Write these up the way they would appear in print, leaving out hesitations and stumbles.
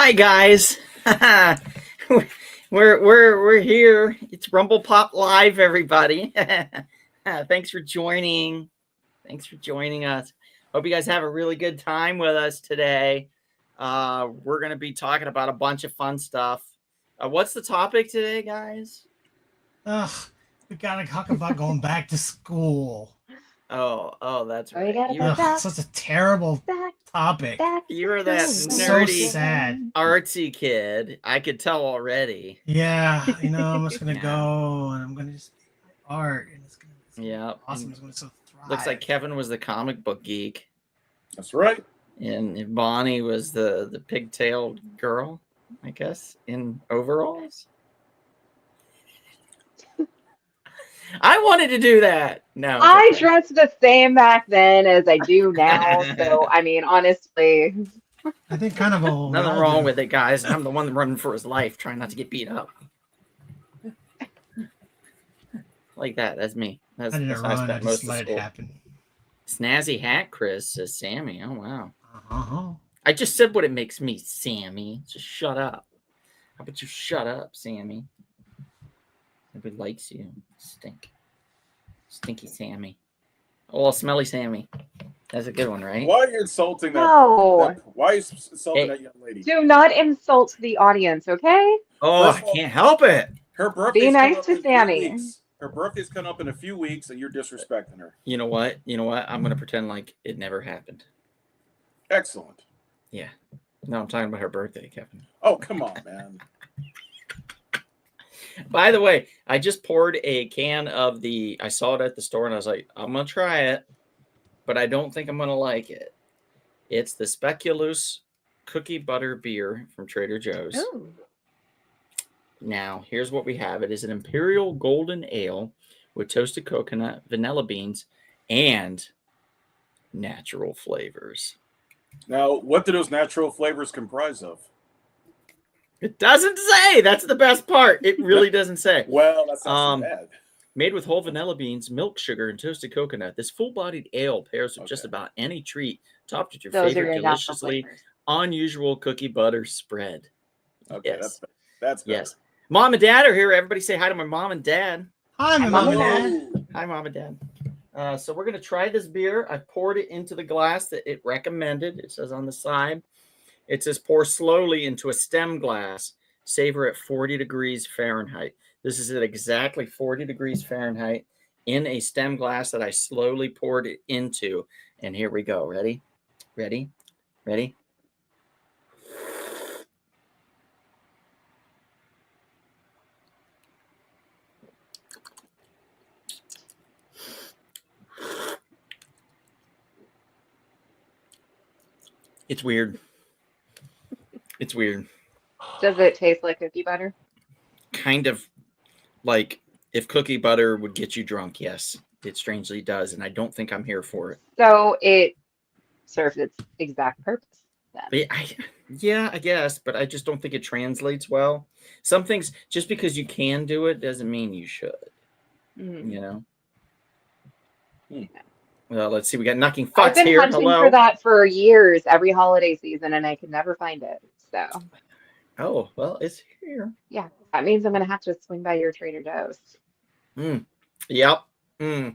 Hi guys. we're here. It's Rumble Pop Live, everybody. Thanks for joining. Thanks for joining us. Hope you guys have a really good time with us today. We're gonna be talking about a bunch of fun stuff. What's the topic today, guys? Ugh, we gotta talk about going back to school. Oh, that's Oh, you right. gotta You, go back. Such a terrible Back, topic. back. you're that So nerdy, sad. artsy kid. I could tell already. Yeah, I'm just gonna Yeah. go and I'm gonna just make my art and it's gonna be Yeah. awesome. It's gonna so thrive. Looks like Kevin was the comic book geek. That's right. And Bonnie was the pigtailed girl, I guess, in overalls. I wanted to do that. No, it's I okay. dressed the same back then as I do now. So, I mean, honestly, I think kind of a Nothing wrong with it, guys. I'm the one running for his life, trying not to get beat up. Like that. That's me. That's I didn't how I run. I spent most just of let it school. happen. Snazzy hat, Chris, says Sammy. Oh, wow. Uh-huh. I just said what it makes me, Sammy. Just shut up. How about you shut up, Sammy? Nobody likes you. Stinky Sammy. Oh, smelly Sammy. That's a good one, right? Why are you insulting that? no. Why are you insulting Hey. that young lady? Do not insult the audience, okay? Oh, First I of all- can't help it. Her birthday's Be nice coming up to in 3 Sammy. weeks. Her birthday's coming up in a few weeks, and you're disrespecting her. You know what? I'm going to pretend like it never happened. Excellent. No, I'm talking about her birthday, Kevin. Oh, come on, man. By the way, I just poured a can of I saw it at the store and I was like, I'm going to try it, but I don't think I'm going to like it. It's the Speculoos cookie butter beer from Trader Joe's. Oh. Now, here's what we have. It is an Imperial Golden Ale with toasted coconut, vanilla beans, and natural flavors. Now, what do those natural flavors comprise of? It doesn't say. That's the best part. It really doesn't say. Well, that's not so bad. Made with whole vanilla beans, milk sugar, and toasted coconut, this full-bodied ale pairs with just Okay. about any treat, topped with your Those are favorite your natural deliciously flavors. unusual cookie butter spread. Okay, yes. that's better. Yes. Mom and Dad are here. Everybody say hi to my mom and dad. Hi, my Hi, mom Mom and and dad. Hi, Mom and Dad. So we're going to try this beer. I've poured it into the glass that it recommended. It says on the side. It says pour slowly into a stem glass. Savor at 40 degrees Fahrenheit. This is at exactly 40 degrees Fahrenheit in a stem glass that I slowly poured it into. And here we go. Ready? Ready? Ready? It's weird. It's weird. Does it taste like cookie butter? Kind of like if cookie butter would get you drunk. Yes, it strangely does. And I don't think I'm here for it. So it serves its exact purpose then. Yeah, I guess, but I just don't think it translates well. Some things, just because you can do it doesn't mean you should, Mm. you know? Hmm. Well, let's see. We got Knocking I've Futz been here. hunting Hello. for that for years, every holiday season, and I could never find it. So, Oh, well, it's here. yeah, that means I'm going to have to swing by your Trader Joe's. Yep. If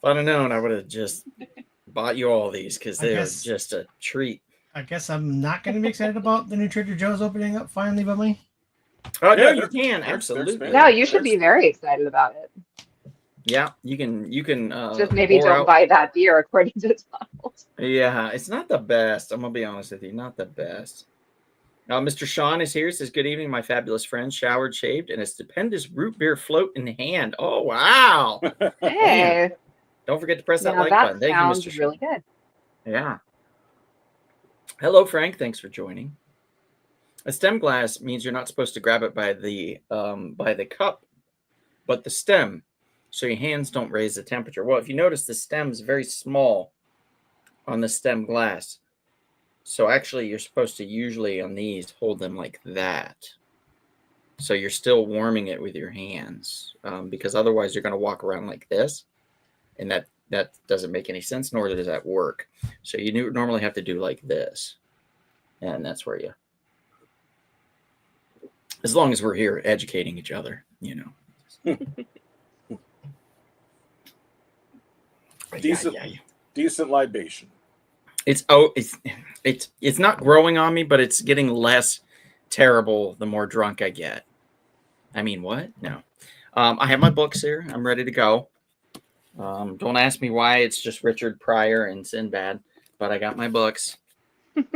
I'd have known, I would have just bought you all these because I they're guess- just a treat. I guess I'm not going to be excited about the new Trader Joe's opening up finally, but me. Oh, no, Yeah, you they're- can. they're Absolutely. expanding. No, you should be very excited about it. Yeah, you can. Just maybe pour don't out- buy that beer according to its bottles. Yeah, it's not the best. I'm gonna be honest with you, not the best. Mr. Sean is here. Says, "Good evening, my fabulous friend. Showered, shaved, and a stupendous root beer float in hand. Oh wow! Hey, Don't forget to press that now like that button. Thank you, sounds Mr. really Sean. good. Yeah. Hello, Frank. Thanks for joining. A stem glass means you're not supposed to grab it by the cup, but the stem, so your hands don't raise the temperature. Well, if you notice, the stem is very small on the stem glass. So actually, you're supposed to usually on these hold them like that. So you're still warming it with your hands because otherwise you're going to walk around like this, and that doesn't make any sense, nor does that work. So you normally have to do like this. And that's where you, as long as we're here educating each other, Decent, Yeah. decent libation. It's not growing on me, but it's getting less terrible the more drunk I get. I mean, what? No. I have my books here. I'm ready to go. Don't ask me why it's just Richard Pryor and Sinbad, but I got my books.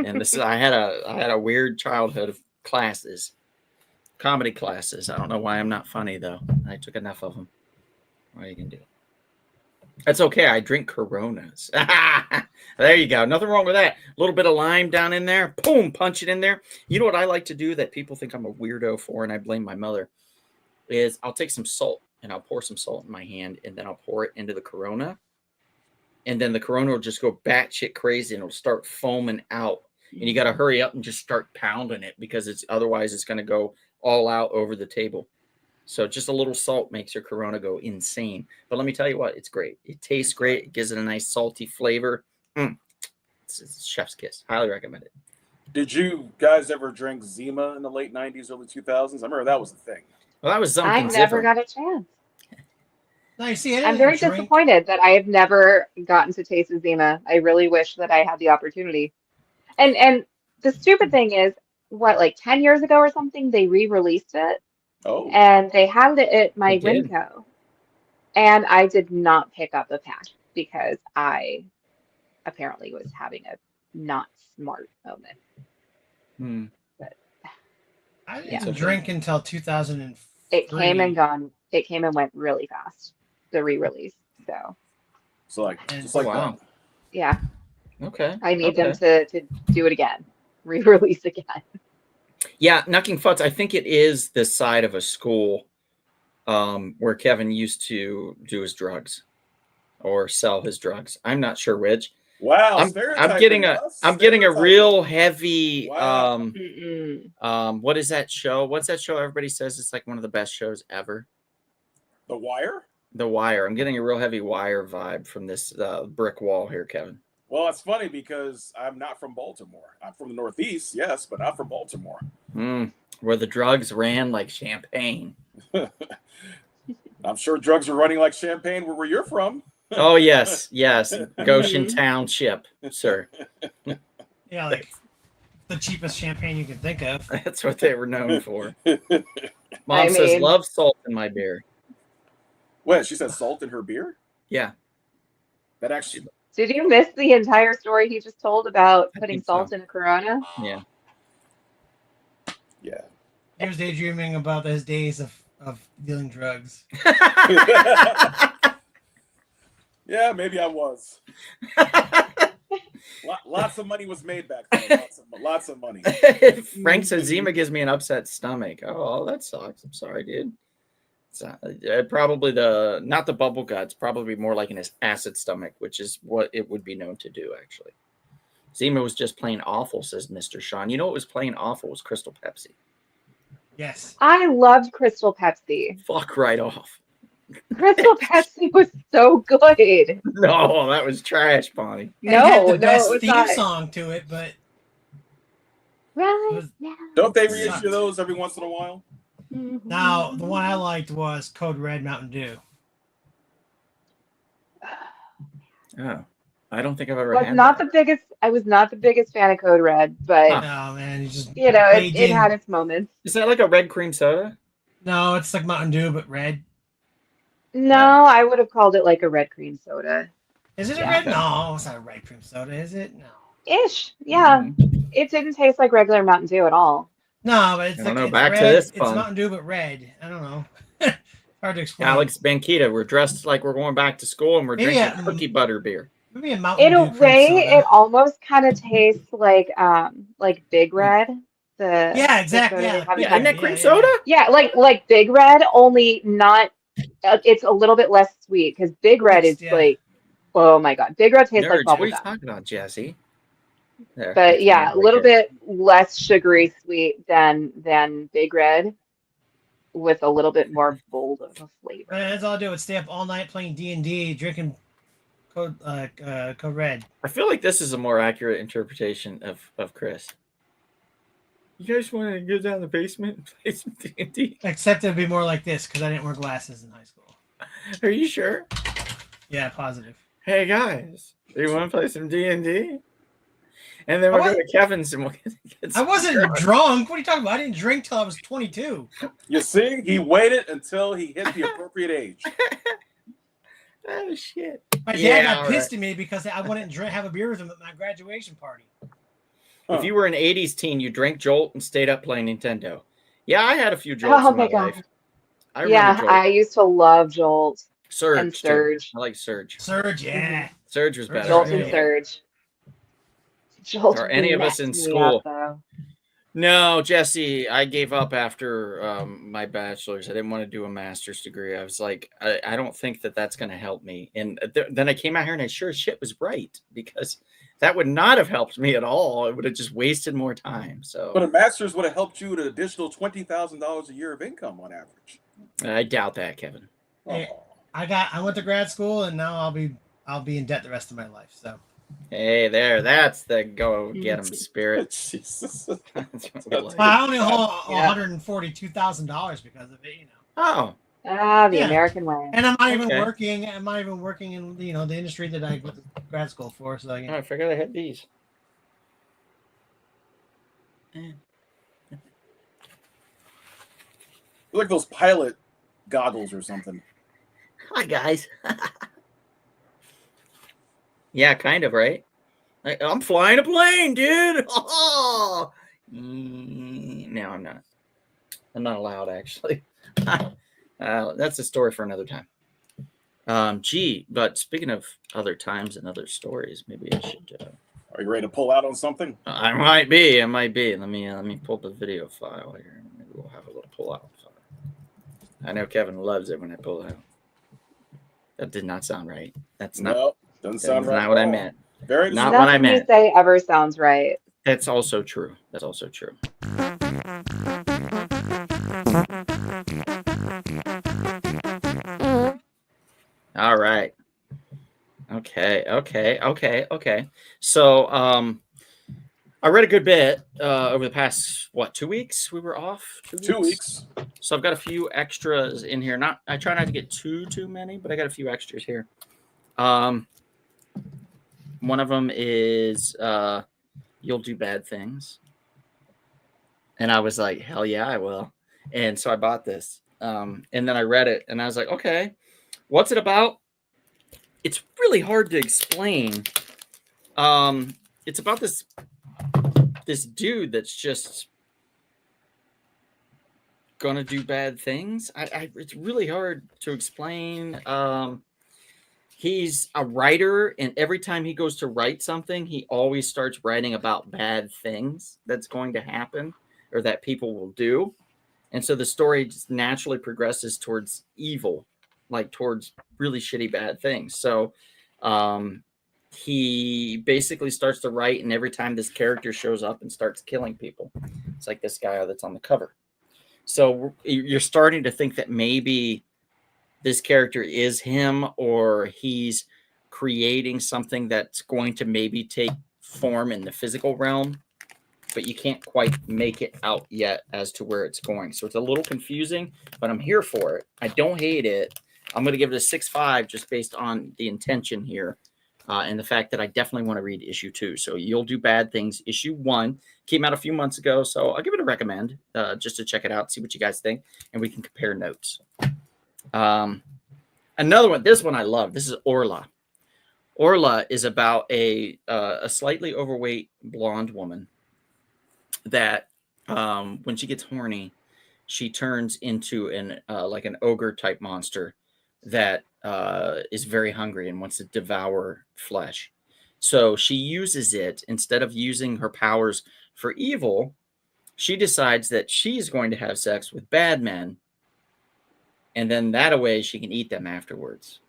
And this is I had a weird childhood of classes, comedy classes. I don't know why I'm not funny though. I took enough of them. What are you gonna do? That's okay. I drink Coronas. There you go. Nothing wrong with that. A little bit of lime down in there. Boom, punch it in there. You know what I like to do that people think I'm a weirdo for, and I blame my mother, is I'll take some salt and I'll pour some salt in my hand, and then I'll pour it into the Corona. And then the Corona will just go batshit crazy and it'll start foaming out. And you got to hurry up and just start pounding it because otherwise it's going to go all out over the table. So just a little salt makes your Corona go insane. But let me tell you what, it's great. It tastes great. It gives it a nice salty flavor. It's chef's kiss. Highly recommend it. Did you guys ever drink Zima in the late 90s, early 2000s? I remember that was the thing. Well, that was something I never different. got a chance. No, you see, I I'm didn't very drink. disappointed that I have never gotten to taste of Zima. I really wish that I had the opportunity. And the stupid thing is, what, like 10 years ago or something, they re-released it. Oh, And they had it at my They did. Winco. And I did not pick up a pack because I apparently was having a not smart moment. Hmm. I Yeah. didn't drink until 2003. It came and gone. It came and went really fast, the re-release. So, so like, And- just like Wow. yeah, Okay. I need okay. them to do it again, re-release again. Yeah, Knucking Futz, I think it is the side of a school where Kevin used to do his drugs or sell his drugs. I'm not sure which. wow, I'm stereotyping getting us. I'm getting a Stereotyping. real heavy Wow. what is that show? What's that show everybody says it's like one of the best shows ever? The Wire? The Wire. I'm getting a real heavy Wire vibe from this brick wall here, Kevin. Well, it's funny because I'm not from Baltimore. I'm from the Northeast, yes, but not from Baltimore. Where the drugs ran like champagne. I'm sure drugs are running like champagne where you're from. Oh, yes. Goshen Township, sir. Yeah, like the cheapest champagne you can think of. That's what they were known for. Mom says, mean- love salt in my beer. What? She said salt in her beer? Yeah. That actually. Did you miss the entire story he just told about I putting think so. salt in a Corona? Yeah. Yeah. He was daydreaming about his days of dealing drugs. Yeah, maybe I was. Lots of money was made back then. Lots of money. Frank says Zima gives me an upset stomach. Oh, that sucks. I'm sorry, dude. It's probably not the bubble gut. It's probably more like an acid stomach, which is what it would be known to do, actually. Zima was just plain awful, says Mr. Sean. You know what was plain awful was Crystal Pepsi. Yes. I loved Crystal Pepsi. Fuck right off. Crystal Pepsi was so good. No, that was trash, Bonnie. It had the best it was theme not. song to it, but Right was- now. Don't they Sucked. reissue those every once in a while? now the one I liked was Code Red Mountain Dew. Oh, I don't think I've ever was had not that. the biggest. I was not the biggest fan of Code Red, but Huh. No, man, you just you know, played it in- had its moments. Is that like a red cream soda? No, it's like Mountain Dew but red. No, I would have called it like a red cream soda. Is it Yeah. a red? No, it's not a red cream soda, is it? No. Ish. Yeah. Mhm. It didn't taste like regular Mountain Dew at all. No, but it's I like don't know, it's back to red. this It's fun. Mountain Dew but red. I don't know. Hard to explain. Alex Banquita, we're dressed like we're going back to school and we're Maybe drinking a- cookie butter beer. Maybe a Mountain In Dew a cream way, soda. it almost kind of tastes like Big Red. The Yeah, exactly. the soda Yeah, they like have Big in Yeah, isn't Red. that cream Yeah, soda? Yeah, like Big Red, only not. It's a little bit less sweet because Big Red is Mixed, yeah. like, oh my God, Big Red tastes like Nerds, what are bubble you gum. talking about, Jesse? There, But that's yeah, me a little right bit less sugary sweet than Big Red, with a little bit more bold of a flavor. That's all I do. Is stay up all night playing D&D, drinking Code Red. there. I feel like this is a more accurate interpretation of Chris. You guys want to go down the basement and play some D&D? Except it'd be more like this because I didn't wear glasses in high school. Are you sure? Yeah, positive. Hey guys, do you want to play some D&D? And then we'll go to Kevin's and we'll get I wasn't drunk. What are you talking about? I didn't drink till I was 22. You see, he waited until he hit the appropriate age. Oh shit! My dad Yeah, got all pissed at me because I wouldn't have a beer with him at my graduation party. If you were an '80s teen, you drank Jolt and stayed up playing Nintendo. Yeah, I had a few Jolts Oh in my my God. life. I remember Jolt. I used to love Jolt Surge and too. Surge. I like Surge. Surge, yeah. Surge was better. Jolt Yeah. and Surge. Jolt Are any of us messed in me school? up, though. No, Jesse, I gave up after my bachelor's. I didn't want to do a master's degree. I was like, I don't think that that's going to help me. And then I came out here and I sure as shit was right, because that would not have helped me at all. It would have just wasted more time. But So a master's would have helped you with an additional $20,000 a year of income on average. I doubt that, Kevin. Hey, Oh. I went to grad school and now I'll be in debt the rest of my life. So Hey, that's the go get 'em spirit. Jesus. That's what we like. well, I only owe Yeah. $142,000 because of it, Oh, The Yeah. American way. And I'm not even Okay. working. I'm not even working in the industry that I went to grad school for. So I forgot I had these. Like those pilot goggles or something. Hi, guys. Yeah, kind of, right? I'm flying a plane, dude. Oh! No, I'm not. I'm not allowed, actually. That's a story for another time. But speaking of other times and other stories, maybe I should. Are you ready to pull out on something? I might be. Let me pull the video file here. Maybe we'll have a little pull out file. I know Kevin loves it when I pull it out. That did not sound right. That's not. No, doesn't sound right. Not what at I all. meant. Very Not disappointing. what I Nothing you meant. say ever sounds right. That's also true. That's also true. All right. Okay. So, I read a good bit over the past 2 weeks. We were off 2 weeks. So I've got a few extras in here. I try not to get too many, but I got a few extras here. One of them is You'll Do Bad Things. And I was like, hell yeah, I will. And so I bought this. And then I read it and I was like, okay, what's it about? It's really hard to explain. It's about this dude that's just gonna do bad things. It's really hard to explain. He's a writer, and every time he goes to write something, he always starts writing about bad things that's going to happen or that people will do. And so the story just naturally progresses towards evil, like towards really shitty bad things. So he basically starts to write, and every time this character shows up and starts killing people, it's like this guy that's on the cover. So you're starting to think that maybe this character is him, or he's creating something that's going to maybe take form in the physical realm, but you can't quite make it out yet as to where it's going. So it's a little confusing, but I'm here for it. I don't hate it. I'm going to give it a 6.5 just based on the intention here and the fact that I definitely want to read issue 2. So You'll Do Bad Things, issue 1 came out a few months ago. So I'll give it a recommend just to check it out, see what you guys think, and we can compare notes. Another one, this one I love. This is Orla. Orla is about a slightly overweight blonde woman that when she gets horny, she turns into an ogre type monster that is very hungry and wants to devour flesh. So she uses it instead of using her powers for evil. She decides that she's going to have sex with bad men, and then that way she can eat them afterwards.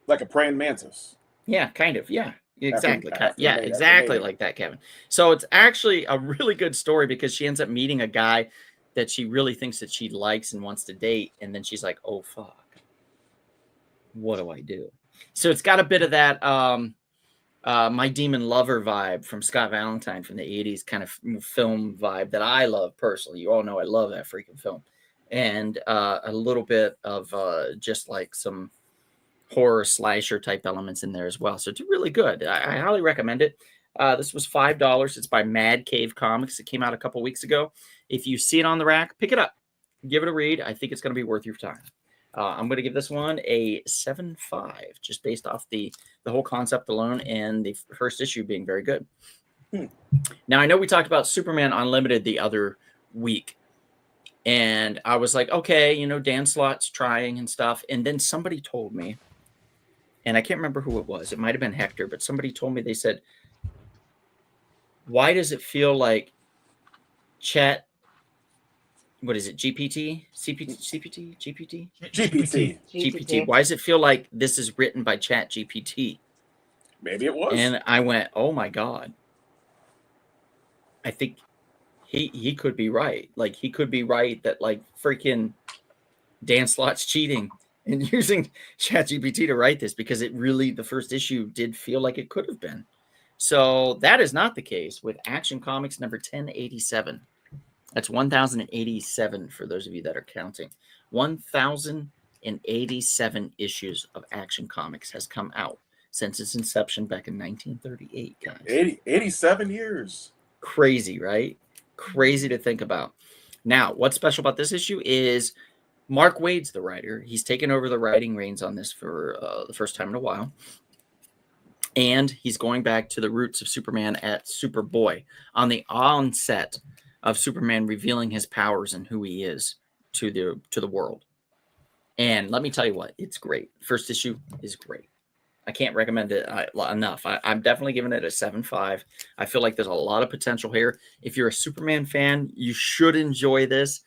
Like a praying mantis. Yeah, kind of. Yeah, exactly. After Exactly mating. like that, Kevin. So it's actually a really good story because she ends up meeting a guy that she really thinks that she likes and wants to date. And then she's like, oh, fuck. What do I do? So it's got a bit of that My Demon Lover vibe from Scott Valentine from the 80s kind of film vibe that I love personally. You all know I love that freaking film. And a little bit of just like some horror slasher type elements in there as well. So it's really good. I highly recommend it. This was $5. It's by Mad Cave Comics. It came out a couple weeks ago. If you see it on the rack, pick it up. Give it a read. I think it's going to be worth your time. I'm going to give this one a 7.5, just based off the whole concept alone and the first issue being very good. Now, I know we talked about Superman Unlimited the other week, and I was like, okay, you know, Dan Slott's trying and stuff. And then somebody told me, and I can't remember who it was. It might have been Hector, but somebody told me, they said, why does it feel like Chat, what is it, GPT? CPT? CPT? GPT? GPT. Why does it feel like this is written by Chat GPT? Maybe it was. And I went, oh my God. I think he could be right. Like, he could be right that, like, freaking Dan Slott's cheating and using ChatGPT to write this, because it really, the first issue did feel like it could have been. So that is not the case with Action Comics number 1087. That's 1087 for those of you that are counting. 1087 issues of Action Comics has come out since its inception back in 1938, guys. 87 years. Crazy, right? Crazy to think about. Now, what's special about this issue is Mark Waid's the writer. He's taken over the writing reins on this for the first time in a while. And he's going back to the roots of Superman at Superboy, on the onset of Superman revealing his powers and who he is to the world. And let me tell you what, it's great. First issue is great. I can't recommend it enough. I'm definitely giving it a 7.5. I feel like there's a lot of potential here. If you're a Superman fan, you should enjoy this.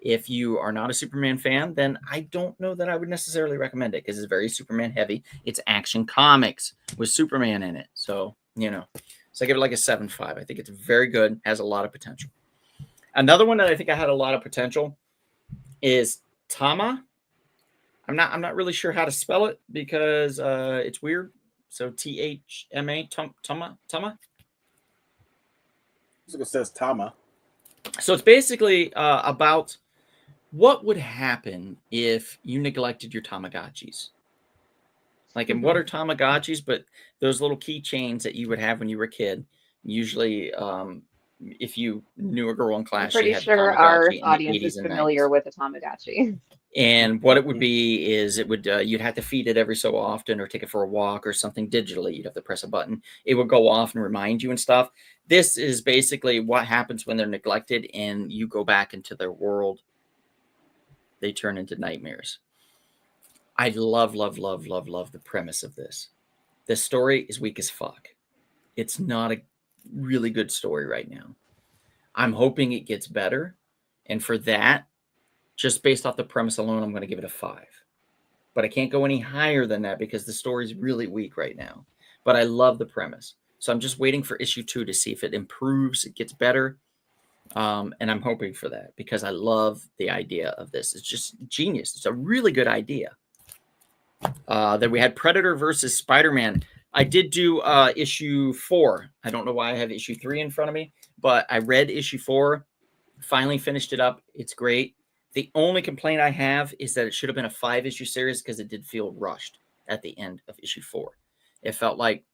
If you are not a Superman fan, then I don't know that I would necessarily recommend it, because it's very Superman heavy. It's Action Comics with Superman in it. So, you know, so I give it like a 7.5. I think it's very good, has a lot of potential. Another one that I think I had a lot of potential is Tama. I'm not really sure how to spell it, because it's weird. So T-H-M-A, Tama. It says Tama. So it's basically about what would happen if you neglected your Tamagotchis. Like, and what are Tamagotchis? But those little keychains that you would have when you were a kid. Usually, if you knew a girl in class, I'm pretty she had sure Tamagotchi our in the audience 80s is and familiar 90s. with a Tamagotchi. And what it would be is it would you'd have to feed it every so often, or take it for a walk or something digitally. You'd have to press a button. It would go off and remind you and stuff. This is basically what happens when they're neglected and you go back into their world. They turn into nightmares. I love the premise of this. The story is weak as fuck. It's not a really good story right now. I'm hoping it gets better. And for that, just based off the premise alone, I'm going to give it a 5. But I can't go any higher than that, because the story is really weak right now. But I love the premise. So I'm just waiting for issue 2 to see if it improves, it gets better. And I'm hoping for that, because I love the idea of this. It's just genius. It's a really good idea. Then we had Predator versus Spider-Man. I did do issue 4. I don't know why I have issue 3 in front of me, but I read issue 4, finally finished it up. It's great. The only complaint I have is that it should have been a 5-issue series, because it did feel rushed at the end of issue 4. It felt like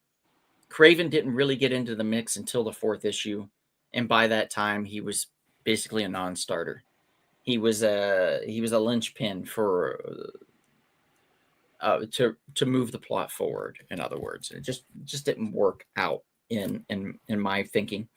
Craven didn't really get into the mix until the 4th issue. And by that time, he was basically a non-starter. He was a linchpin for to move the plot forward. In other words, it just didn't work out in my thinking.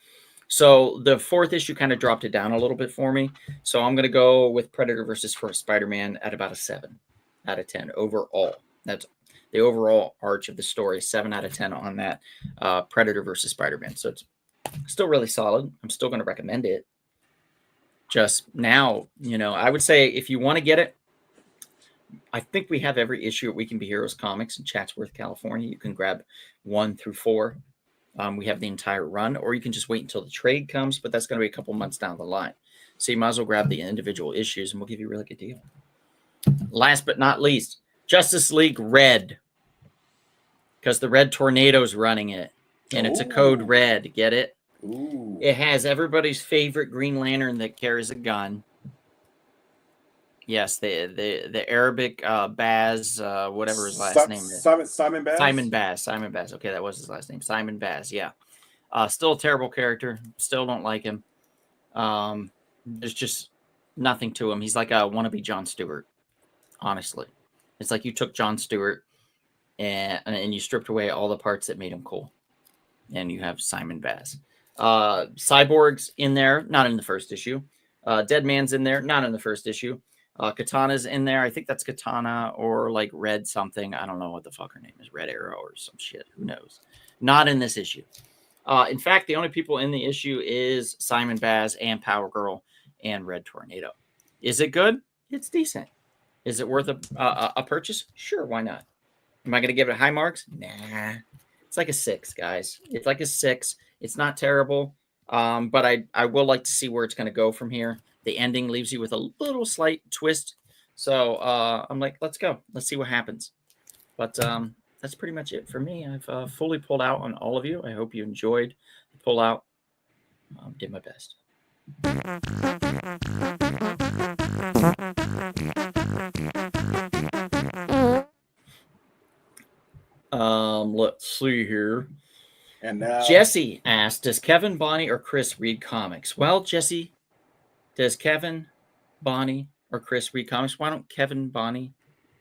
So the 4th issue kind of dropped it down a little bit for me. So I'm going to go with Predator versus Spider-Man at about a 7 out of 10 overall. That's the overall arch of the story. 7 out of 10 on that Predator versus Spider-Man. So it's still really solid. I'm still going to recommend it. Just now, you know, I would say if you want to get it, I think we have every issue at We Can Be Heroes Comics in Chatsworth, California. You can grab 1 through 4. We have the entire run, or you can just wait until the trade comes, but that's going to be a couple months down the line. So you might as well grab the individual issues, and we'll give you a really good deal. Last but not least, Justice League Red. because the Red Tornado's running it, and it's a code Ooh. red. Get it? Ooh. It has everybody's favorite Green Lantern that carries a gun. Yes, the Arabic Baz, whatever his last name is. Simon Baz. Simon Baz. Okay, that was his last name. Simon Baz. Yeah. Still a terrible character. Still don't like him. There's just nothing to him. He's like a wannabe Jon Stewart. Honestly, it's like you took Jon Stewart and you stripped away all the parts that made him cool, and you have Simon Baz. Cyborg's in there, not in the first issue. Dead Man's in there, not in the first issue. Katana's in there. I think that's Katana or like Red something. I don't know what the fuck her name is. Red Arrow or some shit. Who knows? Not in this issue. In fact, the only people in the issue is Simon Baz and Power Girl and Red Tornado. Is it good? It's decent. Is it worth a purchase? Sure, why not? Am I going to give it high marks? Nah. It's like a 6, guys. It's like a 6. It's not terrible, but I will like to see where it's going to go from here. The ending leaves you with a little slight twist. So I'm like, let's go. Let's see what happens. But that's pretty much it for me. I've fully pulled out on all of you. I hope you enjoyed the pull out. Did my best. Let's see here. And Jesse asked, does Kevin, Bonnie, or Chris read comics? Well, Jesse, does Kevin, Bonnie, or Chris read comics? Why don't Kevin, Bonnie,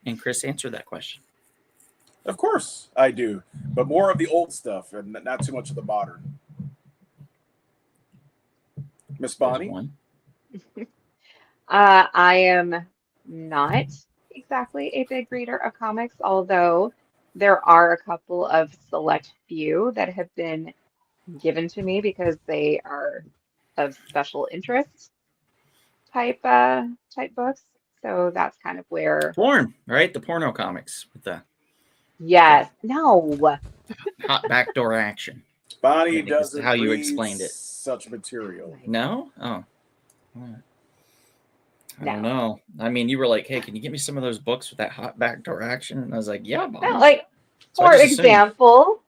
and Chris answer that question? of course I do, but more of the old stuff and not too much of the modern. Miss Bonnie? One. I am not exactly a big reader of comics, although there are a couple of select few that have been given to me because they are of special interest type books. So that's kind of where. Porn, right? The porno comics with the Yes. No. hot backdoor action. Bonnie think that's doesn't how you read explained it. such material. No? Oh. I don't No. know. I mean, you were like, hey, can you get me some of those books with that hot backdoor action? And I was like, yeah, Bonnie. No, like, So I for just assumed- example,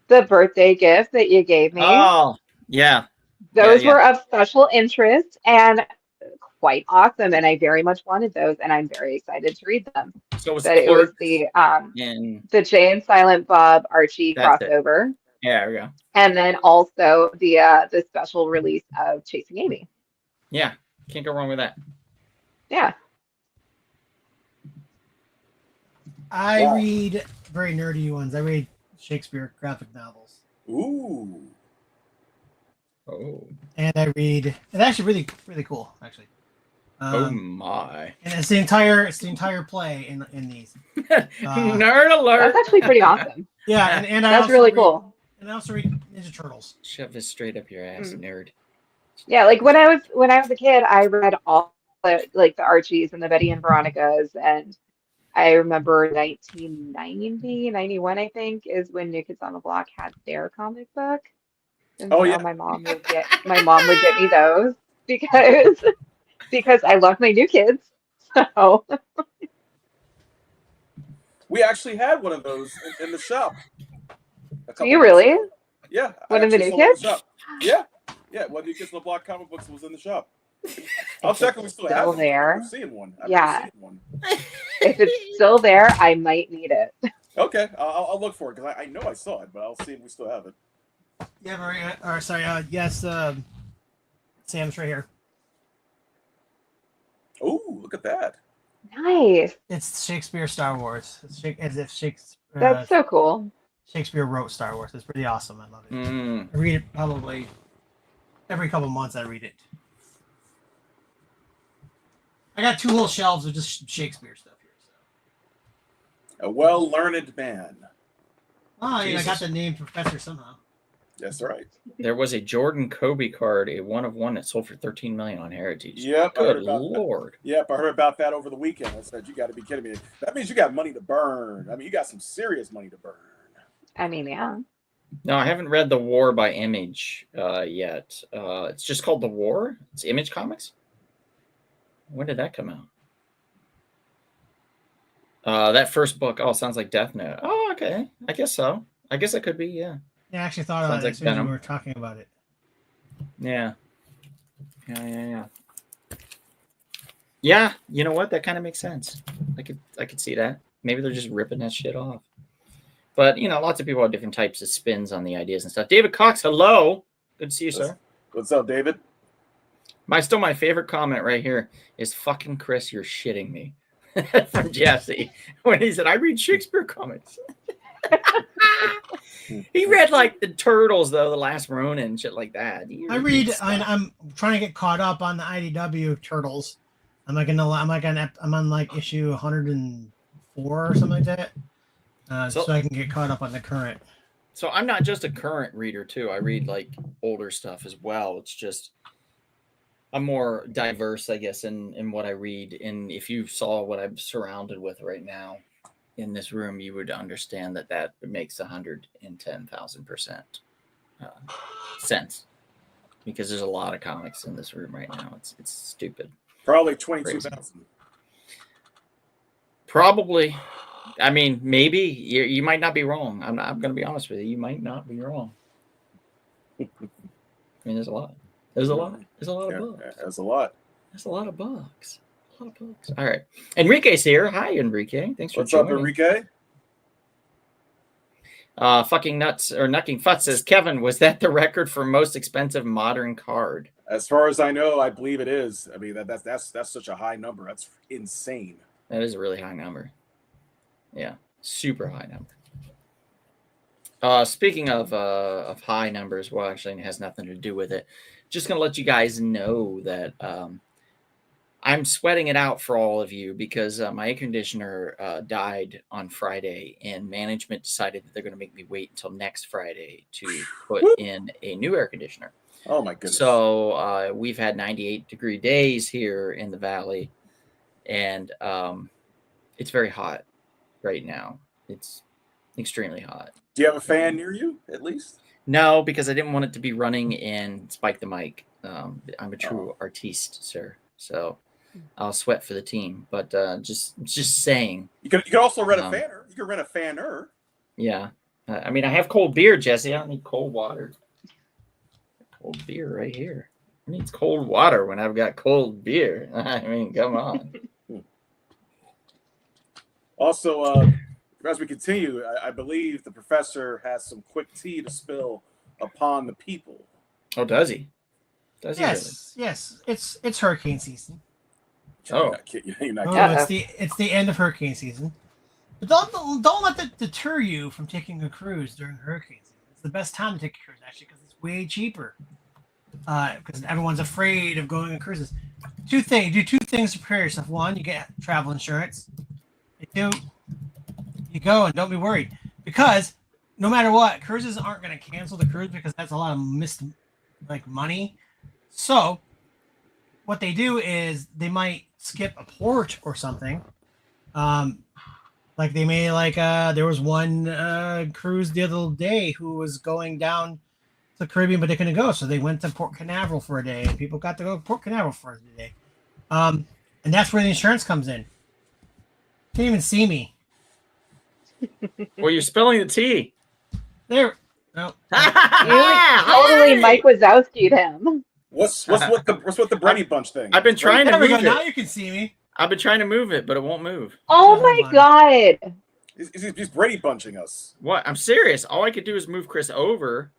the birthday gift that you gave me, Oh, yeah. those yeah. were of special interest and quite awesome. And I very much wanted those, and I'm very excited to read them. So it was But it was Clerks and the Jay and Silent Bob Archie That's it. crossover, yeah, there we go. and then also the special release of Chasing Amy. Yeah, can't go wrong with that. Yeah. I Wow. read very nerdy ones. I read Shakespeare graphic novels, Ooh. Oh, and I read. It's actually really cool. Actually, oh my! and it's the entire play in these. Nerd alert! That's actually pretty awesome. Yeah, and I That's also really read, cool. And I also read Ninja Turtles. Shove this straight up your ass, nerd. Yeah, like when I was a kid, I read all the Archies and the Betty and Veronicas, and I remember 1990, 91, I think, is when New Kids on the Block had their comic book. And Oh, so yeah. my mom would get me those because I love my New Kids. So We actually had one of those in the shop. do you really? Yeah. One I of the actually New sold it in Kids? the shop. Yeah. Yeah, one of the Kids on the Block comic books was in the shop. I'll check if we still have Still it. there? I'm seeing one. Yeah. Seen one. If it's still there, I might need it. Okay, I'll look for it because I know I saw it, but I'll see if we still have it. Yeah, very. Or sorry. Yes. Sam's right here. Oh, look at that. Nice. It's Shakespeare Star Wars. It's as if That's so cool. Shakespeare wrote Star Wars. It's pretty awesome. I love it. Mm. I read it probably every couple months. I read it. I got 2 whole shelves of just Shakespeare stuff here. So. A well-learned man. Oh, yeah, I got Jesus. the name Professor somehow. That's right. There was a Jordan Kobe card, a 1/1 that sold for $13 million on Heritage. Yep, I heard Good about lord. Yep, I heard about that over the weekend. I said, you got to be kidding me. That means you got money to burn. I mean, you got some serious money to burn. I mean, yeah. No, I haven't read The War by Image yet. It's just called The War. It's Image Comics. When did that come out? That first book, sounds like Death Note. Oh, I Okay, I guess so. I guess it could be. Yeah. Yeah, I actually thought Sounds about it like as soon as Venom. we were talking about it. Yeah. Yeah. Yeah, you know what? That kind of makes sense. I could see that. Maybe they're just ripping that shit off. But lots of people have different types of spins on the ideas and stuff. David Cox, hello. Good to see you, sir. What's up, David? My favorite comment right here is fucking Chris, you're shitting me. From Jesse. When he said, I read Shakespeare comics. He read like the Turtles, though, The Last Ronin and shit like that. I'm trying to get caught up on the IDW Turtles. I'm on like issue 104 or something like that. So I can get caught up on the current. So I'm not just a current reader too. I read like older stuff as well. It's just I'm more diverse, I guess, in what I read. And if you saw what I'm surrounded with right now in this room, you would understand that makes 110,000% sense, because there's a lot of comics in this room right now. It's stupid. Probably 22,000. Probably. I mean, maybe you might not be wrong. I'm going to be honest with you. You might not be wrong. I mean, there's a lot. There's a lot of books. Yeah, there's a lot. There's a lot of books. All right. Enrique's here. Hi, Enrique. Thanks for joining. What's up, Enrique? Fucking nuts or Nucking Futz says, Kevin, was that the record for most expensive modern card? As far as I know, I believe it is. I mean, that's such a high number. That's insane. That is a really high number. Yeah, super high number. Speaking of high numbers, well, actually, it has nothing to do with it. Just gonna let you guys know that I'm sweating it out for all of you, because my air conditioner died on Friday, and management decided that they're going to make me wait until next Friday to put in a new air conditioner. Oh my goodness! So we've had 98-degree days here in the valley, and it's very hot right now. It's extremely hot. Do you have a fan near you, at least? No, because I didn't want it to be running and spike the mic. I'm a true artiste, sir. So I'll sweat for the team. But just saying. You could also rent a fanner. You could rent a fanner. Yeah. I mean, I have cold beer, Jesse. I don't need cold water. Cold beer right here. Who needs cold water when I've got cold beer? I mean, come on. Also, as we continue, I believe the professor has some quick tea to spill upon the people. Oh, does he? Does he? Yes, really? yes. It's hurricane season. Oh, you're not it's the end of hurricane season. But don't let that deter you from taking a cruise during hurricane season. It's the best time to take a cruise, actually, because it's way cheaper. Because everyone's afraid of going on cruises. Do two things to prepare yourself. One, you get travel insurance. Two, you go and don't be worried, because no matter what, cruises aren't going to cancel the cruise, because that's a lot of missed money. So what they do is they might skip a port or something. They may there was one cruise the other day who was going down to the Caribbean, but they couldn't go, so they went to Port Canaveral for a day, and people got to go to Port Canaveral for a day. And that's where the insurance comes in. Can't even see me. Well, you're spilling the tea. There. No. Totally Mike Wazowski'd him. What's with the Brady Bunch thing? I've been trying to move it. Now you can see me. I've been trying to move it, but it won't move. Oh my God. He's Brady Bunching us. What? I'm serious. All I could do is move Chris over.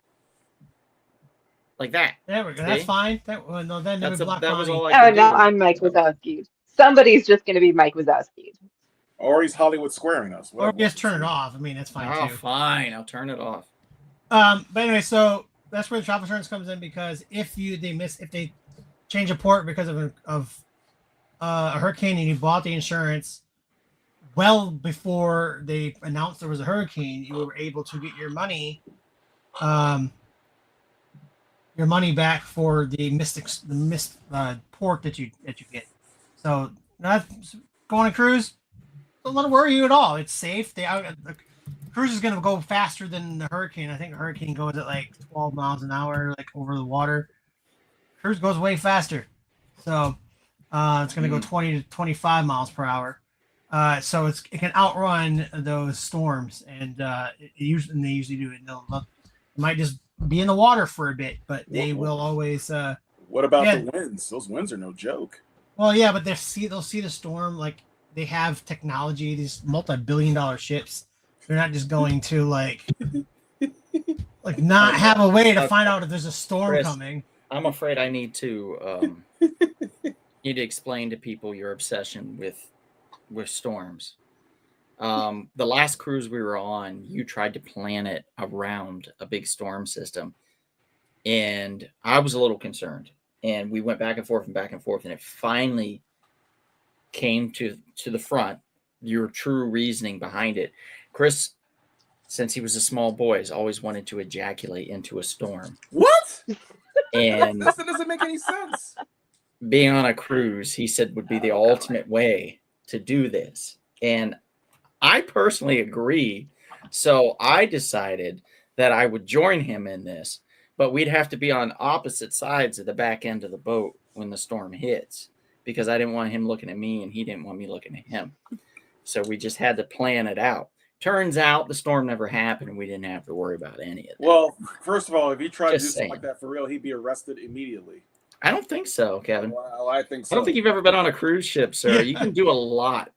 Like that. There we go. That's fine. That was all I could do. No, I'm Mike Wazowski. Somebody's just going to be Mike Wazowski. Or he's Hollywood squaring us. Or just turn it off. I mean, that's fine too. Oh, fine. I'll turn it off. But anyway, so that's where the travel insurance comes in, because if they change a port because of a hurricane, and you bought the insurance well before they announced there was a hurricane, you were able to get your money back for the missed port that you get. So not going on a cruise, don't let it worry you at all. It's safe. The cruise is going to go faster than the hurricane. I think the hurricane goes at 12 miles an hour, over the water. Cruise goes way faster. So it's going to go 20 to 25 miles per hour. So it can outrun those storms, and they usually do it. They might just be in the water for a bit, but they will always. What about Yeah. the winds? Those winds are no joke. Well, yeah, but they'll see the storm. Like they have technology, these multi-billion-dollar ships. They're not just going to like not have a way to find out if there's a storm Chris, coming. I'm afraid I need to explain to people your obsession with storms. The last cruise we were on, you tried to plan it around a big storm system, and I was a little concerned. And we went back and forth, and it finally came to the front. Your true reasoning behind it, Chris. Since he was a small boy, has always wanted to ejaculate into a storm. What? And That doesn't make any sense. being on a cruise, he said, would be the ultimate way to do this. And I personally agree. So I decided that I would join him in this, but we'd have to be on opposite sides of the back end of the boat when the storm hits, because I didn't want him looking at me and he didn't want me looking at him. So we just had to plan it out. Turns out the storm never happened and we didn't have to worry about any of that. Well, first of all, if he tried to do Just something saying. like that for real, he'd be arrested immediately. I don't think so, Kevin. Well, I think so. I don't think you've ever been on a cruise ship, sir. You can do a lot.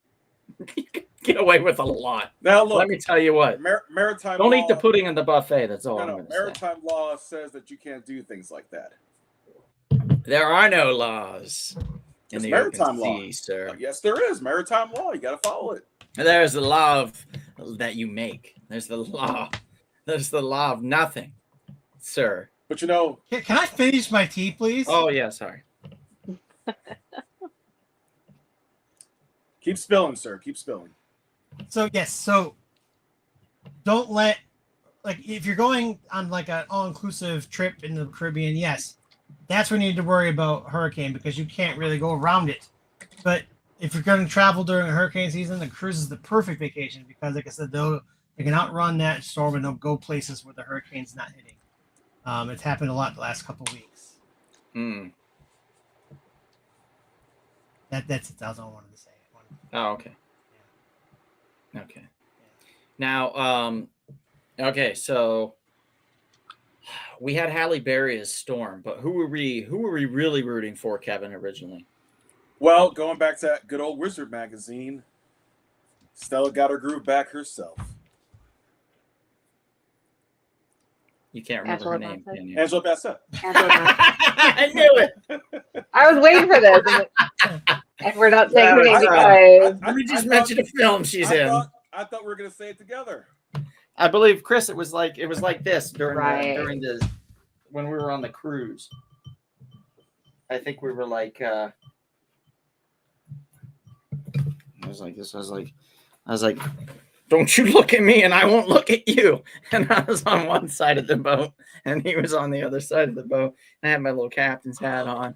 You can get away with a lot. Now, look, Let me tell you what. maritime Don't law, eat the pudding in the buffet. That's all No, I'm no, going to say. maritime law says that you can't do things like that. There are no laws in It's the maritime open law. sea, sir. Yes, there is maritime law. You got to follow it. There's the law of that you make. There's the law. There's the law of nothing, sir. But you know, Can I finish my tea, please? Oh yeah, sorry. keep spilling, sir. Keep spilling. So yes, so don't let if you're going on like an all-inclusive trip in the Caribbean, yes, that's when you need to worry about hurricane because you can't really go around it. But if you're going to travel during a hurricane season, the cruise is the perfect vacation because, like I said, they can outrun that storm and they'll go places where the hurricane's not hitting. It's happened a lot the last couple of weeks. Hmm. That's it. That's all I wanted to say. Oh, okay. Okay. Now, okay, so we had Halle Berry as Storm, but who were we really rooting for, Kevin, originally? Well, going back to that good old Wizard magazine, Stella got her groove back herself. You can't remember her Angela name, Bassett. can you? Angela Bassett. I knew it. I was waiting for this, and we're not saying her name Yeah, because We just mentioned a film she's in. I thought we were going to say it together. I believe, Chris, it was like this during Right. when we were on the cruise. I think we were like I was like this. I was like, don't you look at me and I won't look at you. And I was on one side of the boat and he was on the other side of the boat. And I had my little captain's hat on.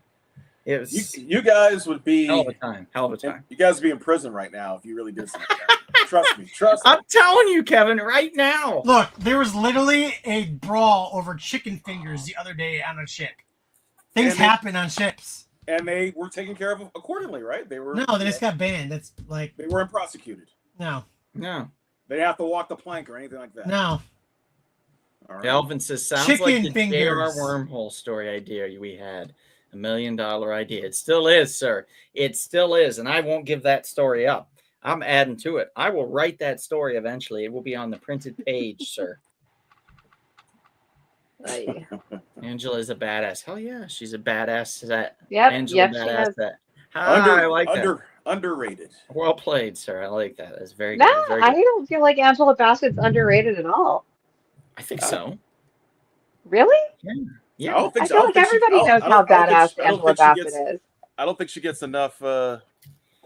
It was You guys would be hell of a time. Hell of a time. You guys would be in prison right now if you really did something like that. Trust me. I'm telling you, Kevin, right now. Look, there was literally a brawl over chicken fingers the other day on a ship. Things happen on ships. And they were taken care of accordingly, right? They were No, they just got banned. That's like they weren't prosecuted. no. They didn't have to walk the plank or anything like that. No. All right. Elvin says, sounds Chicken like the fingers. JR wormhole story idea we had. $1 million idea. It still is, sir. It still is. And I won't give that story up. I'm adding to it. I will write that story eventually. It will be on the printed page, sir. Angela is a badass. Hell yeah, she's a badass. Yep, Angela she badass. is. I like that. Underrated. Well played, sir. I like that. That's very No, good. Very I good. don't feel like Angela Bassett's underrated at all. I think so. Really? Yeah. I don't think I so. feel like everybody knows how badass Angela Bassett is. I don't think she gets enough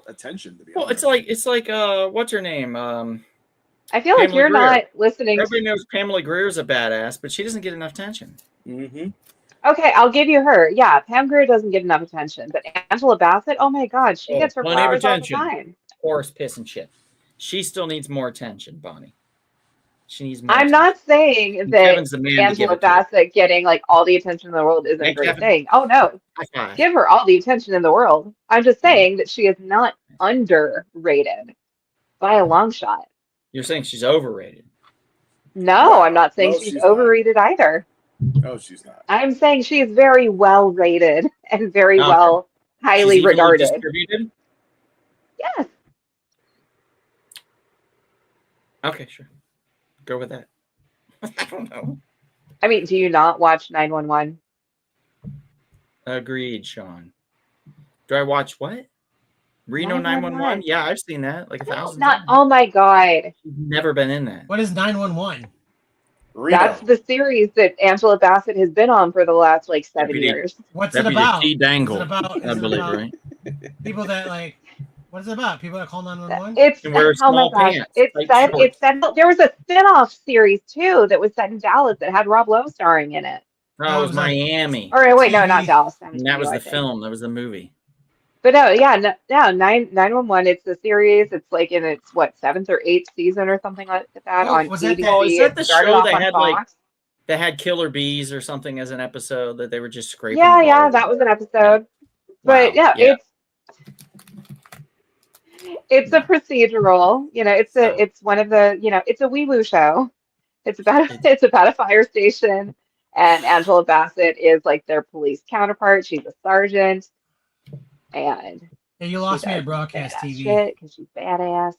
attention, to be Well, honest. it's like what's her name? I feel like Pamela you're Greer. not listening. Everybody knows Pamela Greer's a badass, but she doesn't get enough attention. Mm-hmm. Okay, I'll give you her. Yeah, Pam Grier doesn't get enough attention, but Angela Bassett, oh my God, she gets her plenty of flowers all the attention. time. Horse piss and shit. She still needs more attention, Bonnie. She needs more. I'm not saying And that Kevin's the man to give Angela it to her. Bassett getting like all the attention in the world isn't Hey, a great Kevin. thing. Oh no, High five. give her all the attention in the world. I'm just saying that she is not underrated. by a long shot. You're saying she's overrated. No, I'm not saying No, she's she's not. overrated either. No, she's not. I'm saying she is very well rated and very Okay. well, She's highly evenly regarded. distributed. Yes. Okay, sure. Go with that. I don't know. I mean, do you not watch 911? Agreed, Sean. Do I watch what? Reno 911? 911. Yeah, I've seen that like 1,000 Not, times. oh my God. She's never been in that. What is 911? Reno. That's the series that Angela Bassett has been on for the last like 7 Deputy- years. What's Deputy it about? T. Dangle, Is it about, I is it believe, about right? people that like, what is it about? People that call 911? It's And wear oh my small gosh. pants, It's tight set. shorts. It's set. There was a spin-off series too that was set in Dallas that had Rob Lowe starring in it. No, it was was on Miami. Or wait, no, TV. not Dallas. And that was I the think. film. That was the movie. But no, yeah, no, 911. It's the series. It's like in its what 7th or 8th season or something like that Oh, on was that ABC. that- Oh, is that It the started show off that on had, like, Fox. They had Killer Bees or something as an episode that they were just scraping. Yeah, the yeah, ball. that was an episode. But Wow, yeah, it's a procedural. You know, it's one of the it's a wee woo show. It's about a fire station, and Angela Bassett is like their police counterpart. She's a sergeant, and Yeah, you lost she me does at broadcast badass TV. shit because she's badass.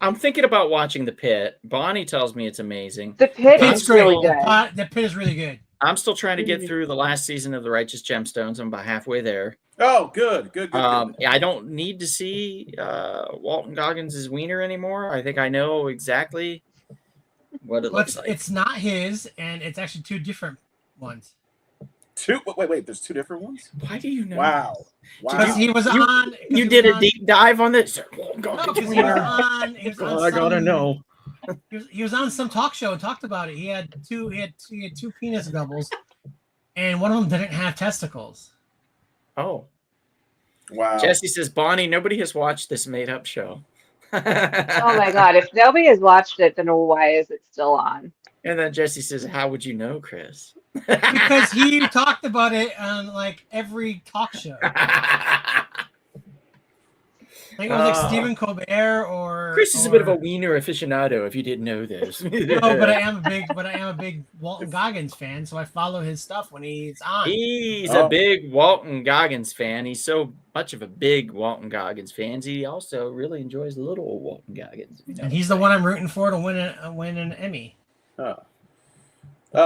I'm thinking about watching The Pit. Bonnie tells me it's amazing. The Pit I'm is really still- good. The Pit is really good. I'm still trying to get Mhm. through the last season of The Righteous Gemstones. I'm about halfway there. Oh, good. Yeah, I don't need to see Walton Goggins' wiener anymore. I think I know exactly what it Well, looks like. it's not his, and it's actually two different ones. Two. Wait. There's two different ones. Why do you know? Wow. Because he was You- on. You did a deep dive on this. Walton No, Goggins' because he was wiener. on. He was on Oh, I gotta some- know. He was on some talk show and talked about it. He had two penis doubles, and one of them didn't have testicles. Oh, Wow. Jesse says, Bonnie, nobody has watched this made-up show. Oh my God! If nobody has watched it, then why is it still on? And then Jesse says, how would you know, Chris? Because he talked about it on like every talk show. Like it was like Stephen Colbert or Chris is a bit of a wiener aficionado, if you didn't know this. No, but I am a big Walton Goggins fan, so I follow his stuff when he's on. He's Oh. a big Walton Goggins fan. He's so much of a big Walton Goggins fan. He also really enjoys little Walton Goggins. if you know And what he's I'm the one I'm rooting for to win an Emmy. Huh.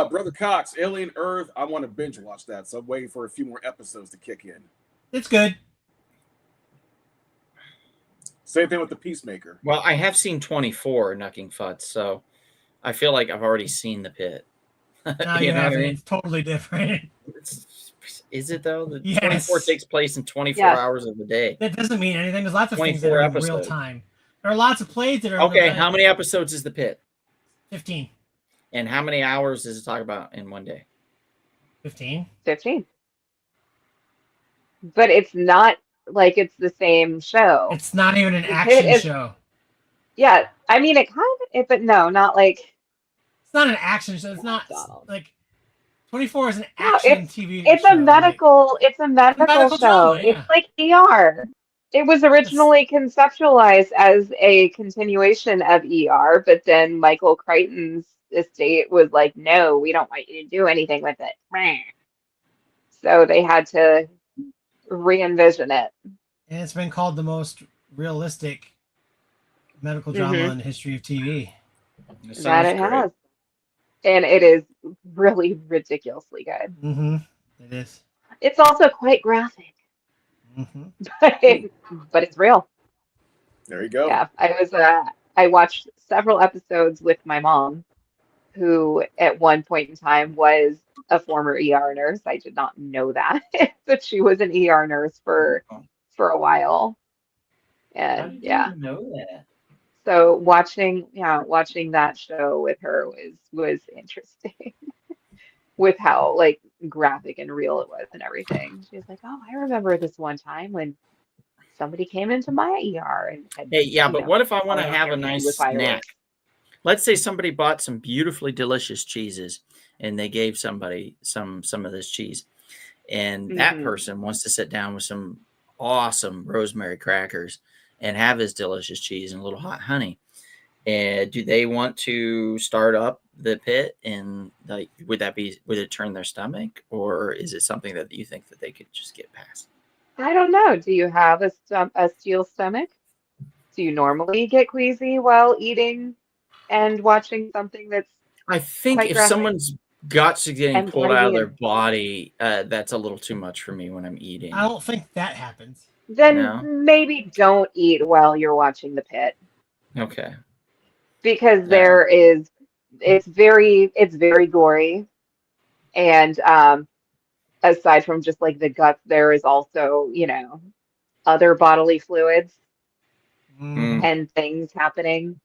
Brother Cox, Alien Earth. I want to binge watch that, so I'm waiting for a few more episodes to kick in. It's good. Same thing with the Peacemaker. Well, I have seen 24 Knucking Futz, so I feel like I've already seen The Pit. No, You you know what I haven't. mean? It's totally different. Is it though? The Yes. 24 takes place in 24 Yes. hours of the day. That doesn't mean anything. There's lots of things that 24 are in real episodes. time. There are lots of plays that are Okay, how many episodes is The Pit? 15. And how many hours does it talk about in one day? 15. 15. But it's not like it's the same show. It's not even an The Pit action is- show. Yeah, I mean it kind of, but no, not like. It's not an action show. It's not Donald. like 24 is an No, action TV It's show. a medical. It's a medical medical show. drama, yeah. It's like ER. It was originally conceptualized as a continuation of ER, but then Michael Crichton's estate was like, "No, we don't want you to do anything with it." Meh. So they had to re-envision it. And it's been called the most realistic medical drama Mhm. in the history of TV. It That sounds it great. has, and it is really ridiculously good. Mm-hmm. It is. It's also quite graphic, Mm-hmm. but it's real. There you go. Yeah, I watched several episodes with my mom, who at one point in time was a former ER nurse. I did not know that, but she was an ER nurse for a while. And yeah, know that. so watching that show with her was interesting. With how like graphic and real it was and everything. She was like, "Oh, I remember this one time when somebody came into my ER and Hey, yeah, you but know, what if I want to followed have a everybody nice with fireworks." snack? Let's say somebody bought some beautifully delicious cheeses and they gave somebody some of this cheese. And that Mhm. person wants to sit down with some awesome rosemary crackers and have this delicious cheese and a little hot honey. And do they want to start up the pit, and like would it turn their stomach, or is it something that you think that they could just get past? I don't know. Do you have a steel stomach? Do you normally get queasy while eating and watching something that's I think quite if graphic someone's guts are getting and pulled out of bloody their and body, that's a little too much for me when I'm eating. I don't think that happens. then No? maybe don't eat while you're watching the pit Okay. because Yeah. it's very gory and aside from just like the guts, there is also, other bodily fluids Mm. and things happening.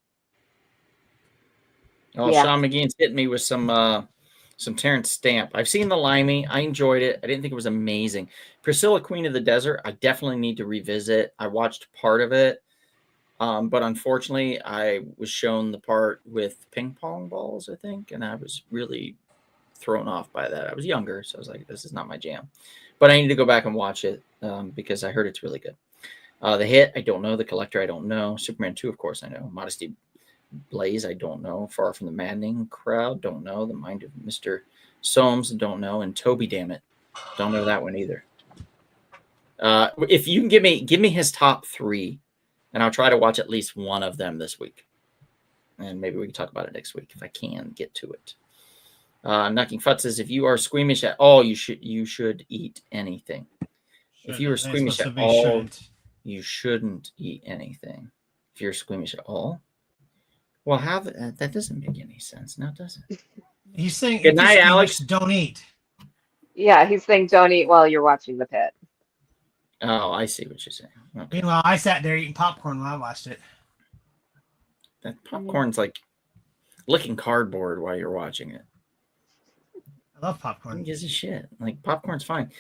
Oh, Yeah. Sean McGean's hitting me with some Terrence Stamp. I've seen the Limey. I enjoyed it. I didn't think it was amazing. Priscilla, Queen of the Desert, I definitely need to revisit. I watched part of it, but unfortunately, I was shown the part with ping pong balls, I think, and I was really thrown off by that. I was younger, so I was like, this is not my jam. But I need to go back and watch it because I heard it's really good. The Hit, I don't know. The Collector, I don't know. Superman 2, of course, I know. Modesty Blaze, I don't know. Far from the Maddening Crowd, don't know. The Mind of Mr. Soames, don't know. And Toby, damn it, don't know that one either. If you can give me his top 3, and I'll try to watch at least one of them this week, and maybe we can talk about it next week if I can get to it. Knocking Futt says, if you are squeamish at all, you should eat anything. If you are squeamish at all, you shouldn't eat anything. If you're squeamish at all, well, that doesn't make any sense now, does it? He's saying, Good night, Alex. Don't eat. Yeah, he's saying don't eat while you're watching the pit. Oh, I see what you're saying. Okay. Meanwhile, I sat there eating popcorn while I watched it. That popcorn's like licking cardboard while you're watching it. I love popcorn. Who gives a shit? Like, popcorn's fine.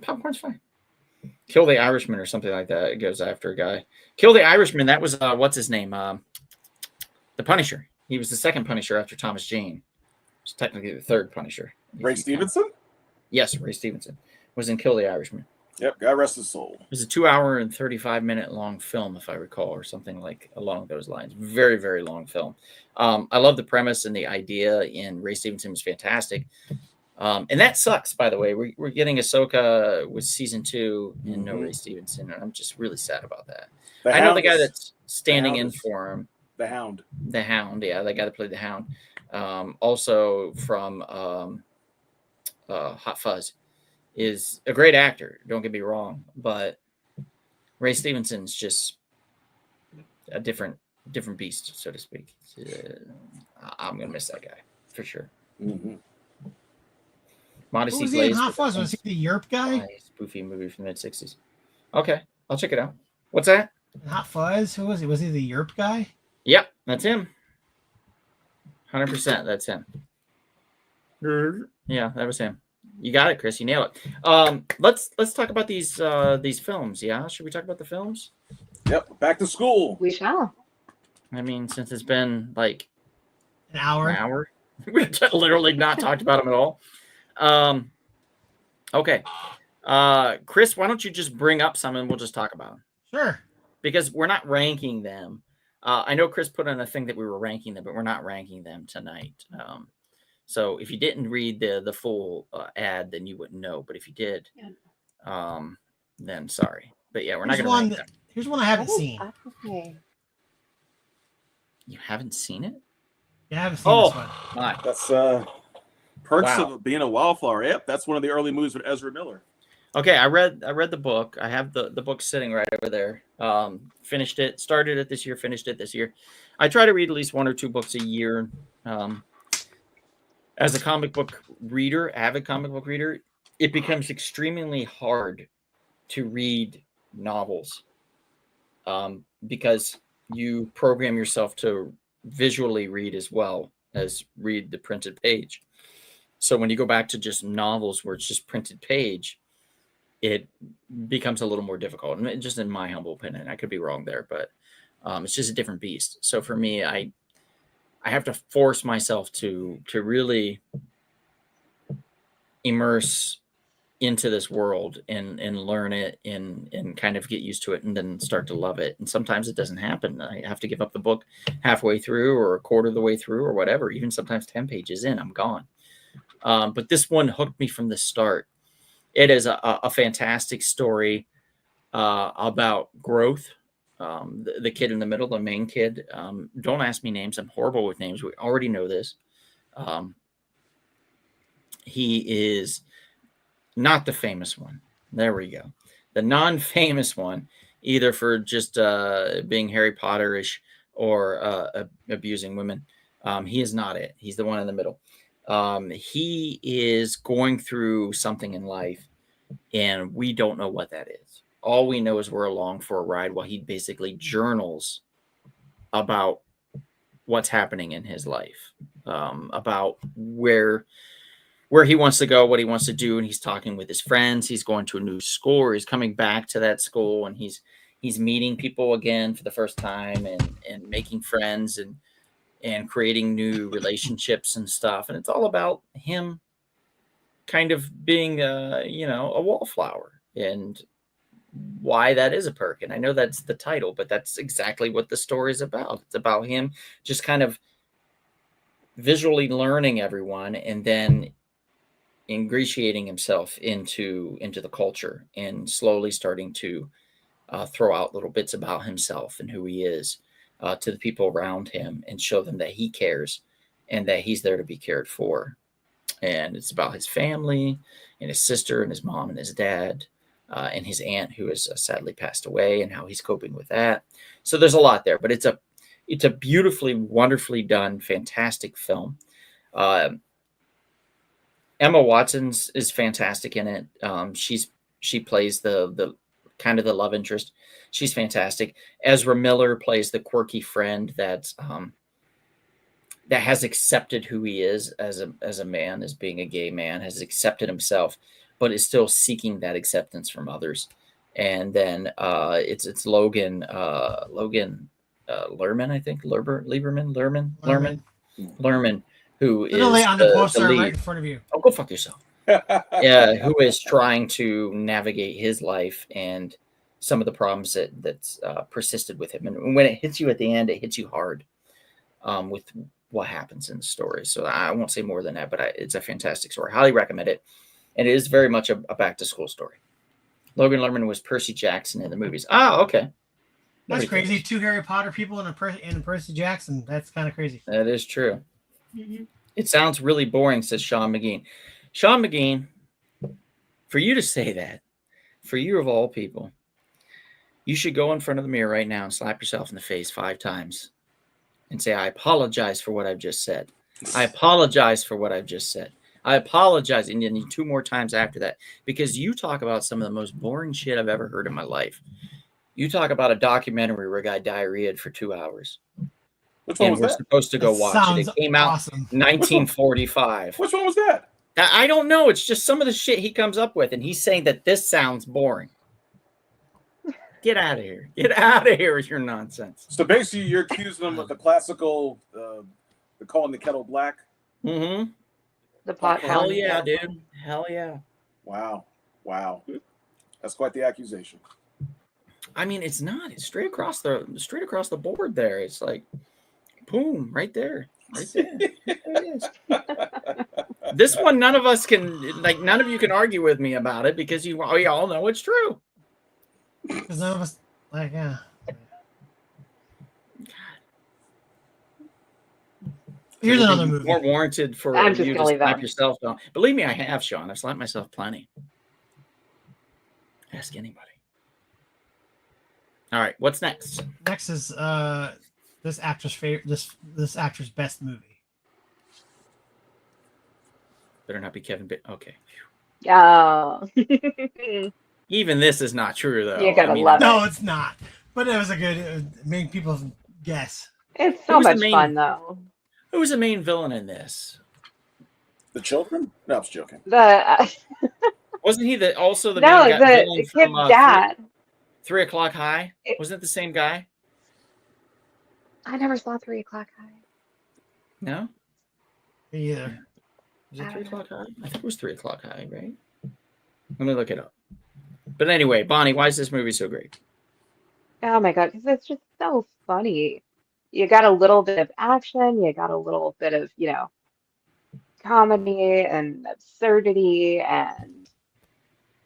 Popcorn's fine. Kill the Irishman or something like that. It goes after a guy. Kill the Irishman. That was what's his name? The Punisher. He was the second Punisher after Thomas Jane. It's technically the third Punisher. Ray Stevenson? Yes, Ray Stevenson was in Kill the Irishman. Yep, God rest his soul. It was a 2-hour and 35-minute long film, if I recall, or something like along those lines. Very, very long film. I love the premise and the idea, and Ray Stevenson was fantastic. And that sucks, by the way. We're getting Ahsoka with season 2 and no Ray Stevenson, and I'm just really sad about that. I know the guy that's standing in for him. The Hound. The Hound, yeah, the guy that played the Hound. Also from Hot Fuzz is a great actor. Don't get me wrong, but Ray Stevenson's just a different beast, so to speak. I'm gonna miss that guy for sure. Mm-hmm. Modesty was he Blaze. in Hot Fuzz? Was he the Yerp guy? Spoofy movie from the mid-60s. Okay, I'll check it out. What's that? In Hot Fuzz? Who was he? Was he the Yerp guy? Yep, that's him. 100%, that's him. Yeah, that was him. You got it, Chris. You nailed it. Let's talk about these films. Yeah, should we talk about the films? Yep, back to school. We shall. I mean, since it's been like An hour. we've literally not talked about them at all. Okay, Chris, why don't you just bring up some and we'll just talk about them? Sure. Because we're not ranking them. I know Chris put on a thing that we were ranking them, but we're not ranking them tonight. So if you didn't read the full ad, then you wouldn't know. But if you did, then sorry. But yeah, we're not going to rank them. Here's one I haven't seen. Okay. You haven't seen it? Yeah, I haven't seen this one. My. That's Perks of Being a Wallflower. Yep, that's one of the early movies with Ezra Miller. Okay, I read the book. I have the book sitting right over there. Finished it. Started it this year. Finished it this year. I try to read at least 1 or 2 books a year. As a comic book reader, avid comic book reader, it becomes extremely hard to read novels because you program yourself to visually read as well as read the printed page. So when you go back to just novels where it's just printed page, it becomes a little more difficult. And just in my humble opinion, I could be wrong there, but it's just a different beast. So for me, I have to force myself to really immerse into this world and learn it and kind of get used to it and then start to love it. And sometimes it doesn't happen. I have to give up the book halfway through or a quarter of the way through or whatever. Even sometimes 10 pages in, I'm gone. But this one hooked me from the start. It is a fantastic story about growth. The kid in the middle, the main kid, don't ask me names. I'm horrible with names. We already know this. He is not the famous one. There we go. The non-famous one, either for just being Harry Potter-ish or abusing women. He is not it. He's the one in the middle. He is going through something in life, and we don't know what that is. All we know is we're along for a ride while he basically journals about what's happening in his life, about where he wants to go, what he wants to do, and he's talking with his friends. He's going to a new school, or he's coming back to that school, and he's meeting people again for the first time and making friends and creating new relationships and stuff. And it's all about him kind of being a wallflower and why that is a perk. And I know that's the title, but that's exactly what the story is about. It's about him just kind of visually learning everyone and then ingratiating himself into the culture and slowly starting to throw out little bits about himself and who he is to the people around him and show them that he cares and that he's there to be cared for. And it's about his family and his sister and his mom and his dad and his aunt who has sadly passed away and how he's coping with that. So there's a lot there, but it's a beautifully, wonderfully done, fantastic film. Emma Watson is fantastic in it. She plays the kind of the love interest. She's fantastic. Ezra Miller plays the quirky friend that has accepted who he is as a man, as being a gay man, has accepted himself, but is still seeking that acceptance from others. And then it's Logan Lerman, I think. Lerman, who is literally on the poster lead. right in front of you. Oh, go fuck yourself. Yeah, who is trying to navigate his life and some of the problems that's persisted with him. And when it hits you at the end, it hits you hard with what happens in the story. So I won't say more than that, but it's a fantastic story. Highly recommend it. And it is very much a back-to-school story. Logan Lerman was Percy Jackson in the movies. Oh, okay. That's crazy. 2 Harry Potter people and a Percy Jackson. That's kind of crazy. That is true. Mhm. It sounds really boring, says Sean McGean. Sean McGean, for you to say that, for you of all people, you should go in front of the mirror right now and slap yourself in the face 5 times and say, I apologize for what I've just said. I apologize for what I've just said. I apologize. And then 2 more times after that, because you talk about some of the most boring shit I've ever heard in my life. You talk about a documentary where a guy diarrheaed for 2 hours. Which one And was we're that? supposed to go That watch it. It sounds came out awesome. 1945. Which one was that? I don't know. It's just some of the shit he comes up with. And he's saying that this sounds boring. Get out of here. Get out of here with your nonsense. So basically, you're accusing them of the classical, the calling the kettle black. Mm-hmm. The pot. Hell calling yeah, it. dude. Hell yeah. Wow. That's quite the accusation. I mean, it's not. It's straight across the board there. It's like, boom, right there. Right there. There it is. This one, none of you can argue with me about it because we all know it's true. Because none of us, yeah. Here's another movie. More warranted for I'm just you gonna to leave that slap one. yourself down. Believe me, I have, Sean. I've slapped myself plenty. Ask anybody. All right, what's next? Next is this actor's favorite. This actor's best movie. Better not be Kevin Bacon. Okay. Yeah. Even this is not true, though. You gotta love No, it's not. But it was a good. It made people guess. It's Who so was the much main- fun though. Who was the main villain in this? The children? No, I was joking. The Wasn't he also the no, main the villain kid's from dad. 3 O'Clock High? It- Wasn't it the same guy? I never saw 3 O'clock High. No? Me either. Was it I 3 don't know. O'Clock High? I think it was 3 O'Clock High, right? Let me look it up. But anyway, Bonnie, why is this movie so great? Oh my God, because it's just so funny. You got a little bit of action, you got a little bit of, comedy and absurdity and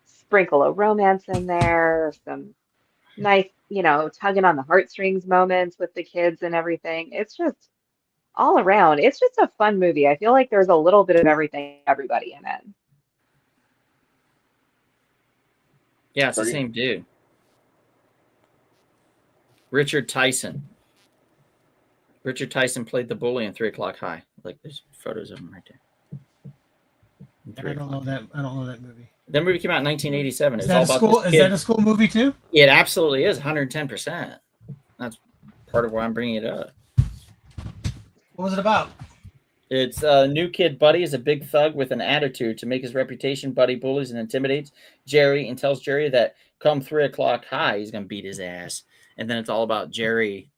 sprinkle of romance in there, some nice, tugging on the heartstrings moments with the kids and everything. It's just all around. It's just a fun movie. I feel like there's a little bit of everything, everybody in it. Yeah, it's the Sorry? same dude. Richard Tyson. Richard Tyson played the bully in 3 O'clock High. Like, there's photos of him right there. In 3 I don't know O'Clock. that. I don't know that movie. That movie came out in 1987. Is It's that all a about school? this Is that kid. a school movie too? It absolutely is 110%. That's part of why I'm bringing it up. What was it about? It's new kid Buddy is a big thug with an attitude. To make his reputation, Buddy bullies and intimidates Jerry and tells Jerry that come 3 O'clock High, he's going to beat his ass. And then it's all about Jerry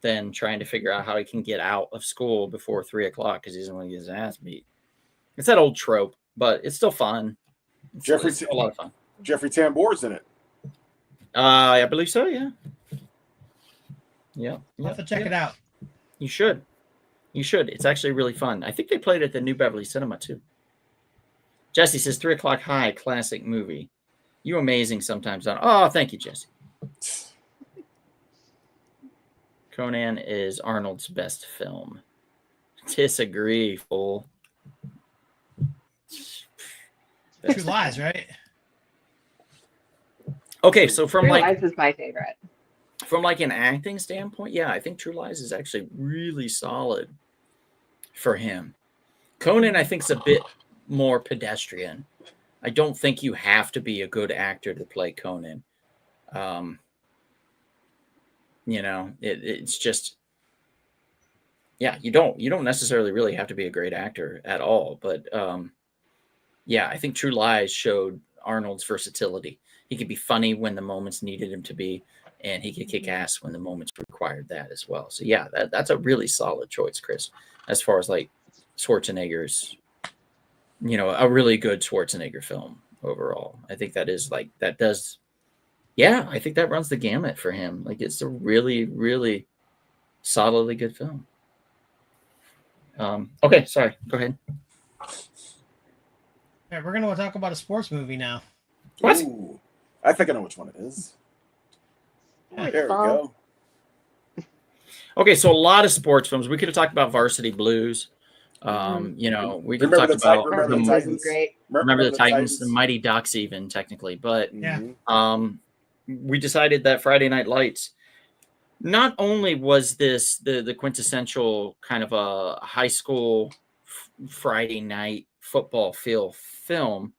then trying to figure out how he can get out of school before 3 o'clock because he doesn't want to get his ass beat. It's that old trope, but it's still fun. It's still a lot of fun. Jeffrey Tambor's in it. I believe so, yeah. Yeah. I'll have to check it out. You should. You should. It's actually really fun. I think they played it at the New Beverly Cinema too. Jesse says 3 O'clock High, classic movie. You amazing sometimes. Oh, thank you, Jesse. Conan is Arnold's best film. Disagree, fool. True Lies, right? Okay, so from True like Lies is my favorite. from like an acting standpoint, yeah, I think True Lies is actually really solid for him. Conan, I think, is a bit more pedestrian. I don't think you have to be a good actor to play Conan. It's just, yeah, you don't necessarily really have to be a great actor at all. But yeah, I think True Lies showed Arnold's versatility. He could be funny when the moments needed him to be, and he could kick ass when the moments required that as well. So yeah, that's a really solid choice, Chris, as far as like Schwarzenegger's, a really good Schwarzenegger film overall. I think that is like, that does, yeah, I think that runs the gamut for him. Like, it's a really, really solidly good film. Okay, sorry, go ahead. Yeah, we're gonna talk about a sports movie now. What? Ooh, I think I know which one it is. Yeah. There we go. Okay, so a lot of sports films. We could have talked about Varsity Blues. We could have Remember talked the Ti- about remember the the, Titans? Great. remember the Titans, the Mighty Ducks, even technically. But Yeah. Mhm. we decided that Friday Night Lights. Not only was this the quintessential kind of a high school Friday night football feel film,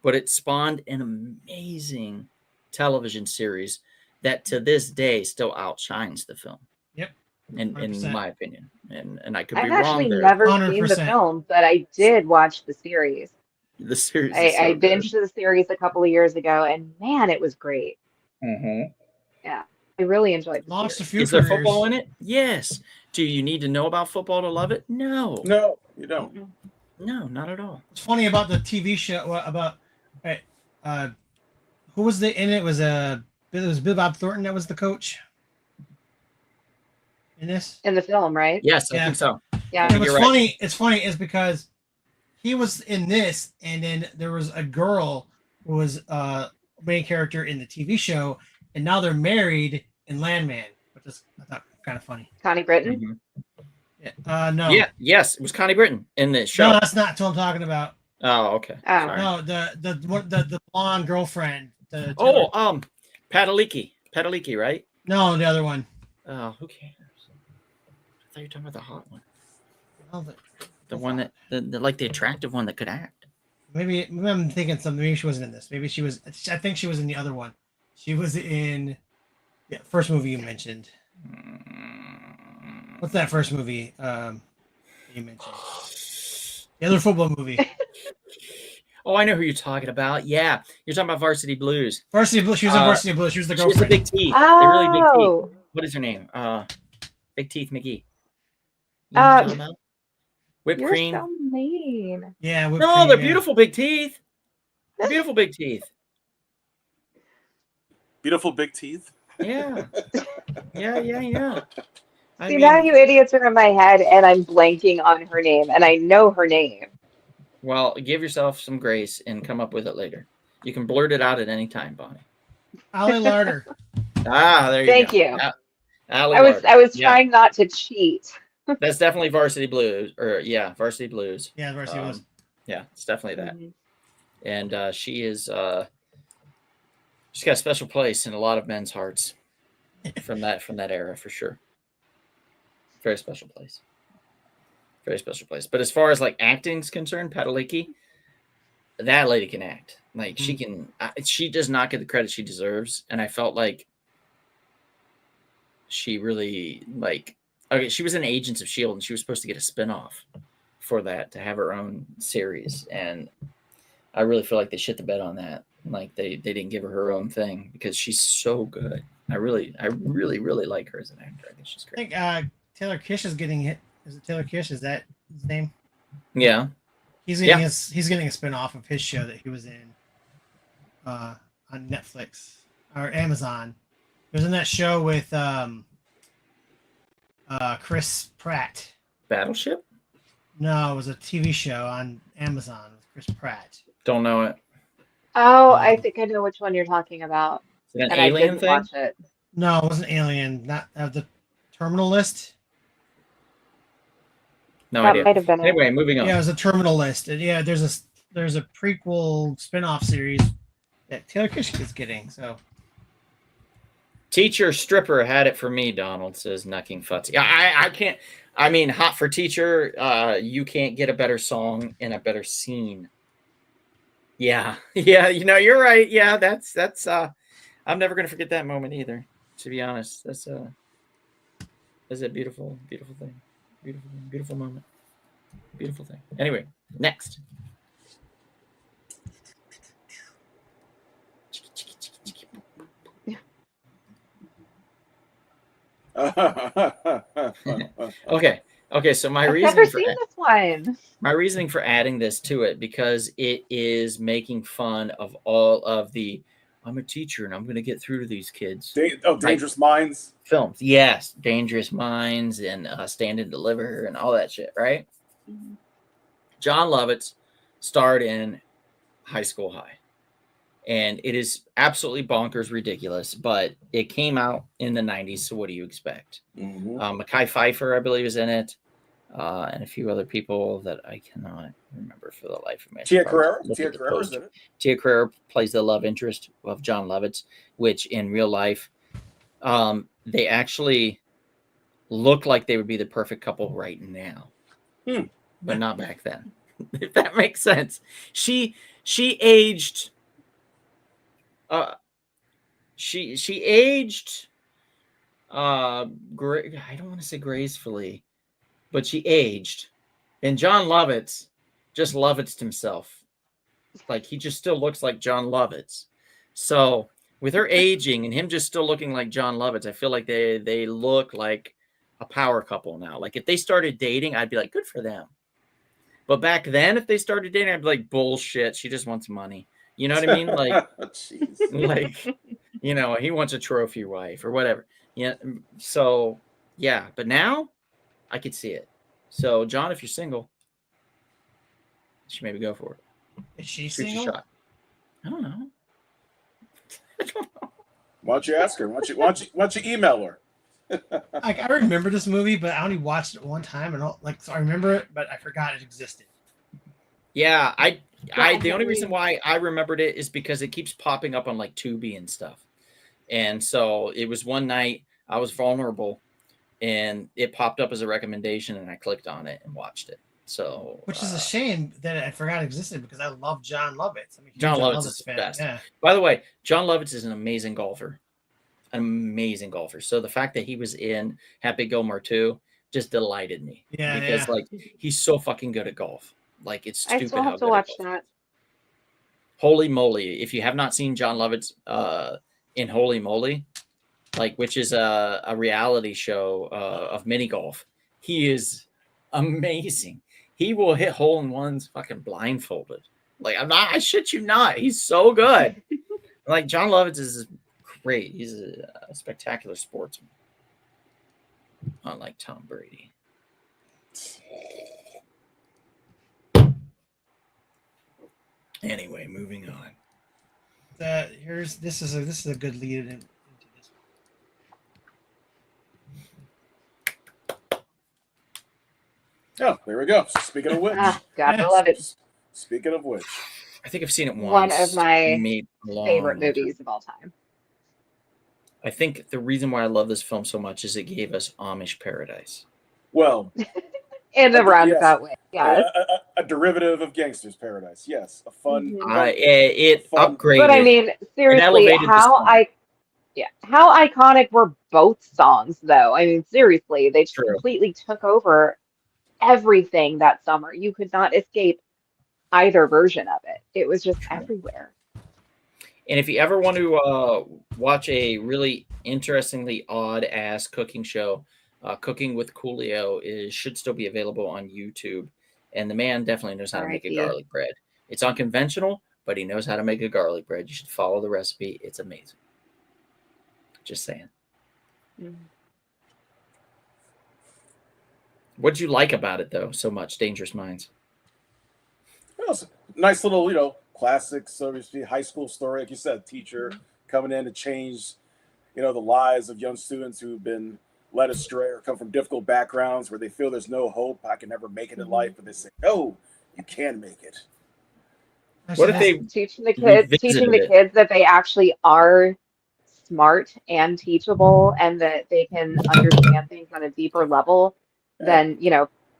but it spawned an amazing television series that to this day still outshines the film. Yep. In 100%. my opinion. And I could be I've wrong actually there. never seen the 100%. film, but I did watch the series. The series is I so good. binged the series a couple of years ago, and man, it was great. Mhm. I really enjoyed the Launched a series. few Is there careers. football in it? Yes. Do you need to know about football to love it? No. No, you don't. No, not at all. What's funny about the TV show about who was in it? It was Bill Bob Thornton that was the coach in this. In the film, right? Yes, I Yeah. think so. Yeah. And what's You're right. funny? It's funny is because he was in this, and then there was a girl who was main character in the TV show, and now they're married in Landman, which is I thought kind of funny. Connie Britton. Mhm. Yeah. No. Yeah, yes, it was Connie Britton in this show. No, that's not what I'm talking about. Oh, okay. Oh. Sorry. No, the blonde girlfriend. Oh, Padalecki, right? No, the other one. Oh, who cares? I thought you were talking about the hot one. Oh, The one that, the attractive one that could act. maybe I'm thinking something. Maybe she wasn't in this. Maybe she was. I think she was in the other one. She was in the first movie you mentioned. What's that first movie you mentioned? The other football movie. Oh, I know who you're talking about. Yeah, you're talking about Varsity Blues. Varsity Blue. She was in Varsity Blue. She was the She has the girlfriend. big teeth. They're really big teeth. Oh, What is her name? Big Teeth McGee. You know what I'm talking about? Whipped you're cream. so mean. Yeah. whipped No, cream, they're yeah. beautiful big teeth. Beautiful big teeth. Beautiful big teeth. Yeah. Yeah. I See, now mean, you idiots are in my head, and I'm blanking on her name, and I know her name. well, give yourself some grace and come up with it later. You can blurt it out at any time, Bonnie. Ollie Larder. Ah, there you Thank go. you. Allie I Larder. was Yeah, trying not to cheat. that's definitely Varsity Blues, or yeah, Varsity Blues. Yeah, Varsity Blues. Yeah, it's definitely that. Mhm. And she is she's got a special place in a lot of men's hearts from that era for sure. Very special place. Very special place. But as far as like acting's concerned, Padalecki, that lady can act. Like she can. She does not get the credit she deserves, and I felt like she really like. Okay, she was in Agents of Shield, and she was supposed to get a spinoff for that to have her own series, and I really feel like they shit the bed on that. Like they didn't give her own thing because she's so good. I really like her as an actor. I think she's I great. think Taylor Kish is getting hit. Is it Taylor Kish? Is that his name? Yeah. He's getting he's getting a spin-off of his show that he was in on Netflix or Amazon. He was in that show with Chris Pratt. Battleship? No, it was a TV show on Amazon with Chris Pratt. Don't know it. Oh, I think I know which one you're talking about, Is it an and I alien didn't thing? watch it. No, it wasn't Alien. Not the Terminal List. No That idea. might have been it. Anyway, moving on. Yeah, it was a Terminal List. And yeah, there's a prequel spin-off series that Taylor Kish is getting. So Teacher Stripper had it for me, Donald, says Knucking Futzy. I can't. I mean, Hot for Teacher, you can't get a better song and a better scene. Yeah. Yeah, you're right. Yeah, that's I'm never gonna forget that moment either, to be honest. That's a beautiful thing. Beautiful moment. Beautiful thing. Anyway, next. Okay, so I've never seen this one. my reasoning for adding this to it, because it is making fun of all of the I'm a teacher and I'm going to get through to these kids Dangerous Minds films. Yes, Dangerous Minds and Stand and Deliver and all that shit, right? Mm-hmm. John Lovitz starred in High School High, and it is absolutely bonkers ridiculous, but it came out in the 90s, so what do you expect? Mekhi Phifer, I believe, is in it, and a few other people that I cannot remember for the life of me. Tia Carrere is in it. Tia Carrere plays the love interest of John Lovitz, which in real life, they actually look like they would be the perfect couple right now, but not back then. If that makes sense. She aged. She aged. I don't want to say gracefully, but she aged, and John Lovitz just Lovitzed himself. Like he just still looks like John Lovitz. So with her aging and him just still looking like John Lovitz, I feel like they look like a power couple now. Like if they started dating, I'd be like, good for them. But back then, if they started dating, I'd be like, bullshit. She just wants money. You know what I mean? Like, like, he wants a trophy wife or whatever. Yeah. So, yeah. But now, I could see it. So, John, if you're single, you should maybe go for it. is she Shoot your single? shot. I don't know. Why don't you ask her? Why don't you email her? Like I remember this movie, but I only watched it one time, and so I remember it, but I forgot it existed. Yeah, the only reason why I remembered it is because it keeps popping up on like Tubi and stuff. And so it was one night I was vulnerable and it popped up as a recommendation and I clicked on it and watched it. So Which is a shame that I forgot it existed because I love John Lovitz. John Lovitz is the best. Yeah. By the way, John Lovitz is an amazing golfer. So the fact that he was in Happy Gilmore 2 just delighted me. Yeah, because like he's so fucking good at golf. Like it's stupid. I still have to watch that. Holy moly! If you have not seen John Lovitz in Holy Moly, like which is a reality show of mini golf, he is amazing. He will hit hole in ones fucking blindfolded. Like I shit you not. He's so good. Like John Lovitz is great. He's a spectacular sportsman. Unlike Tom Brady. Anyway, moving on. This is a good lead into this. Oh, there we go. Speaking of which, Gotta Yes. love it. speaking of which, I think I've seen it once. One of my Maybe a long, Favorite long time. movies of all time. I think the reason why I love this film so much is it gave us Amish Paradise. well, In a Yes. roundabout way. Yes. a derivative of Gangster's Paradise. Yes, a fun. Mhm. It Fun. upgraded. But I mean, seriously, elevated the song. how iconic were both songs though? I mean, seriously, they just True. completely took over everything that summer. You could not escape either version of it. It was just True. everywhere. And if you ever want to watch a really interestingly odd ass cooking show, Cooking with Coolio should still be available on YouTube. And the man definitely knows how to make a R.I.P. garlic bread. It's unconventional, but he knows how to make a garlic bread. You should follow the recipe. It's amazing. Just saying. Mhm. What'd you like about it though so much? Dangerous Minds. Well, it's a nice little, classic, so to speak, high school story. Like you said, teacher coming in to change, the lives of young students who've been led astray or come from difficult backgrounds where they feel there's no hope. I can never make it in life, but they say, "No, you can make it." What if they Teaching the revisited it? kids that they actually are smart and teachable and that they can understand things on a deeper level than,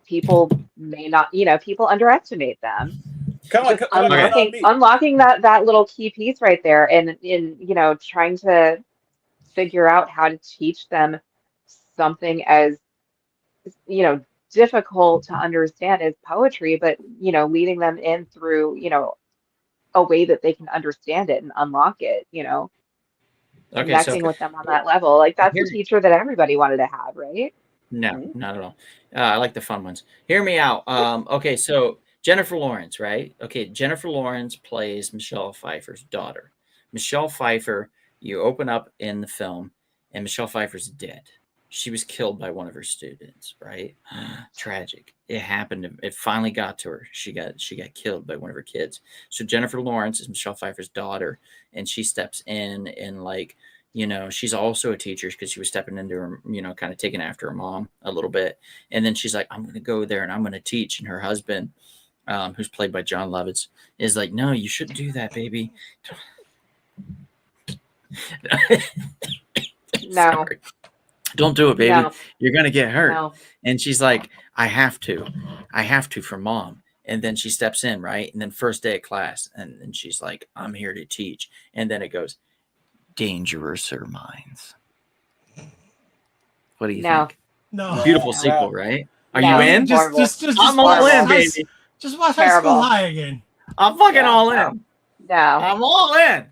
people may not, people underestimate them. Kind of Just like me. unlocking that little key piece right there and trying to figure out how to teach them something as difficult to understand as poetry, but leading them in through a way that they can understand it and unlock it, Okay, connecting so with them on that level. Like that's the here- teacher that everybody wanted to have, right? no, Mhm. not at all. I like the fun ones. Hear me out. Okay, so Jennifer Lawrence, right? Okay, Jennifer Lawrence plays Michelle Pfeiffer's daughter. Michelle Pfeiffer, you open up in the film, and Michelle Pfeiffer's dead. She was killed by one of her students, right? Tragic. It happened. It finally got to her. She got killed by one of her kids. So Jennifer Lawrence is Michelle Pfeiffer's daughter, and she steps in and she's also a teacher because she was stepping into her, kind of taking after her mom a little bit. And then she's like, I'm going to go there and I'm going to teach. And her husband, who's played by John Lovitz, is like, no, you shouldn't do that, baby. No. Sorry. Don't do it, baby. No. You're going to get hurt. No. And she's like, I have to for mom. And then she steps in, right? And then first day of class. And then she's like, I'm here to teach. And then it goes, Dangerouser Minds. What do you No. think? No. Beautiful No. sequel, right? Are No. you in? Horrible. I'm all in, horrible. baby. Just watch High Terrible. School High again. I'm fucking Yeah, all no. in. No. I'm all in.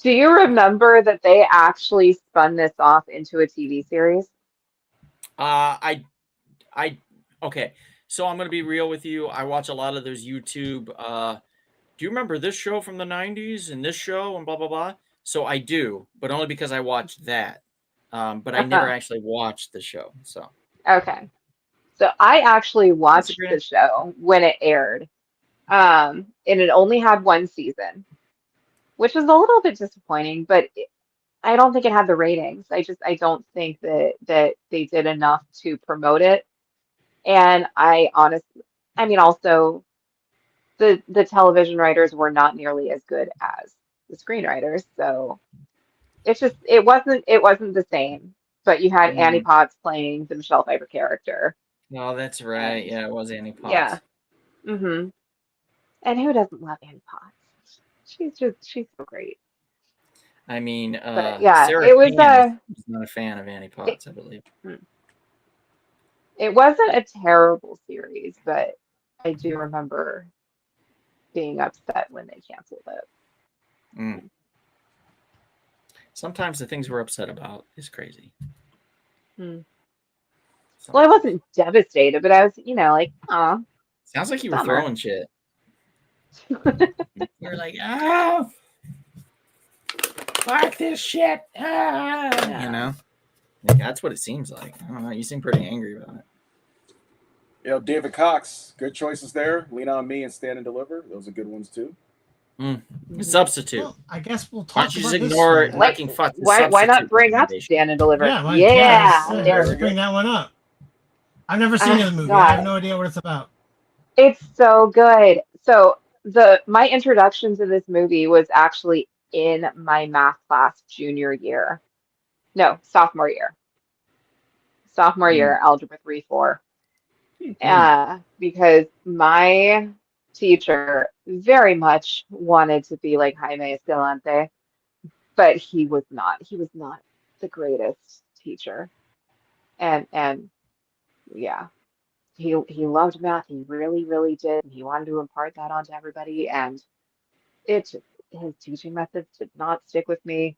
Do you remember that they actually spun this off into a TV series? Okay. So I'm gonna be real with you. I watch a lot of those YouTube. Do you remember this show from the '90s and this show and blah blah blah? So I do, but only because I watched that. But I never actually watched the show. So Okay. So I actually watched great. the show when it aired. And it only had one season, which was a little bit disappointing, but I don't think it had the ratings. I don't think that they did enough to promote it. And also the television writers were not nearly as good as the screenwriters. So it wasn't the same. But you had Annie Potts playing the Michelle Pfeiffer character. No, that's right. Yeah, it was Annie Potts. Yeah. Mm-hmm. And who doesn't love Annie Potts? She's so great. I mean, But yeah, Sarah it was Cannons was not a fan of Annie Potts, I believe. it wasn't a terrible series, but I do remember being upset when they canceled it. Mm. Sometimes the things we're upset about is crazy. Hmm. Well, I wasn't devastated, but I was, like, oh, Sounds like you were Bummer. throwing shit. You're like, oh, fuck this shit. Ah. You know, like, that's what it seems like. I don't know. You seem pretty angry about it. You know, David Cox, good choices there. Lean on Me and Stand and Deliver. Those are good ones too. Substitute. Well, I guess we'll Why talk don't you about just this ignore one. fucking fuck the Why not substitute bring up recommendation? Stand and Deliver? Yeah, Yeah, There let's we bring go. that one up. I've never seen the movie. I God, have no idea what it's about. it's so good. So my introduction to this movie was actually in my math class junior year. No, sophomore year. Sophomore year, Algebra 3, 4. Because my teacher very much wanted to be like Jaime Escalante, but he was not. He was not the greatest teacher. And yeah, he loved math. He really, really did. And he wanted to impart that onto everybody. And it just, his teaching methods did not stick with me.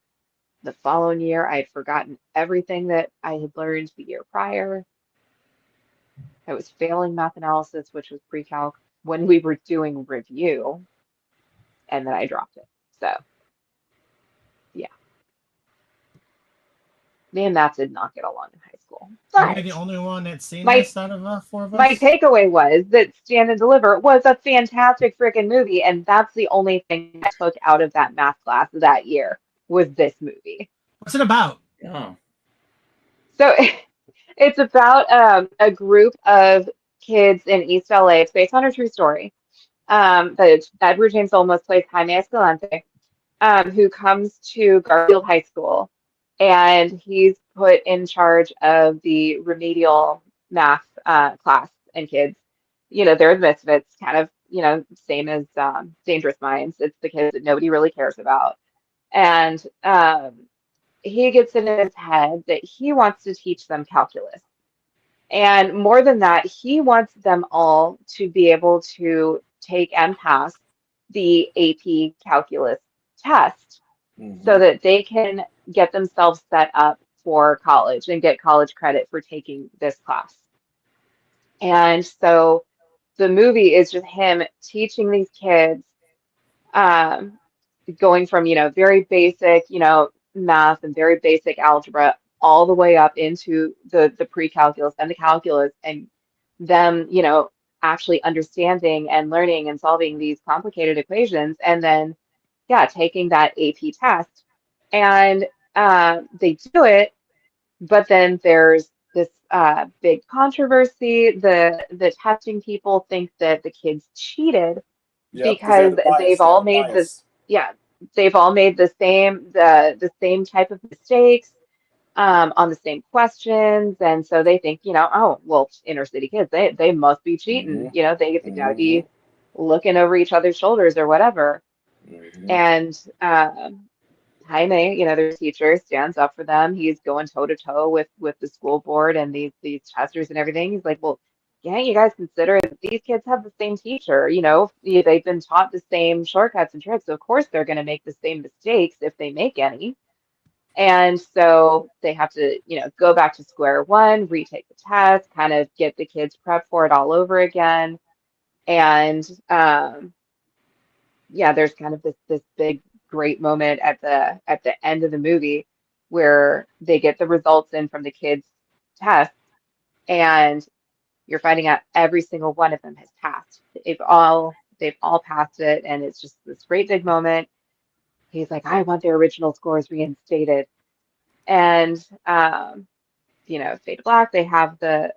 The following year, I had forgotten everything that I had learned the year prior. I was failing math analysis, which was pre-calc, when we were doing review, and then I dropped it. So, yeah, me and math did not get along in high school. So you're But the only one that's seen my this out of four of my us? takeaway was that Stand and Deliver was a fantastic freaking movie, and that's the only thing I took out of that math class that year was this movie. What's it about? Oh. So it's about a group of kids in East LA. It's based on a true story. That Edward James Olmos plays Jaime Escalante, who comes to Garfield High School, and he's put in charge of the remedial math class and kids. You know, they're the misfits, kind of, you know, same as Dangerous Minds. It's the kids that nobody really cares about. And he gets in his head that he wants to teach them calculus. And more than that, he wants them all to be able to take and pass the AP calculus test so that they can get themselves set up for college and get college credit for taking this class. And so the movie is just him teaching these kids, um, going from, you know, very basic, you know, math and very basic algebra all the way up into the pre-calculus and the calculus, and them, you know, actually understanding and learning and solving these complicated equations, and then yeah, taking that AP test. And they do it, but then there's this big controversy. The testing people think that the kids cheated Yep, because they have because the bias. they've They have all the made this, bias. yeah, they've all made the same type of mistakes on the same questions, and so they think, you know, oh well, inner city kids, they must be cheating, you know, they gotta be looking over each other's shoulders or whatever. And Jaime, you know, their teacher stands up for them. He's going toe to toe with the school board and these testers and everything. He's like, well, yeah, you guys consider that these kids have the same teacher, you know, they've been taught the same shortcuts and tricks. So of course they're going to make the same mistakes if they make any. And so they have to, you know, go back to square one, retake the test, kind of get the kids prepped for it all over again. And yeah, there's kind of this big great moment at the end of the movie where they get the results in from the kids' tests, and you're finding out every single one of them has passed. They've all passed it, and it's just this great big moment. He's like, I want their original scores reinstated. And you know, Fade to Black, they have the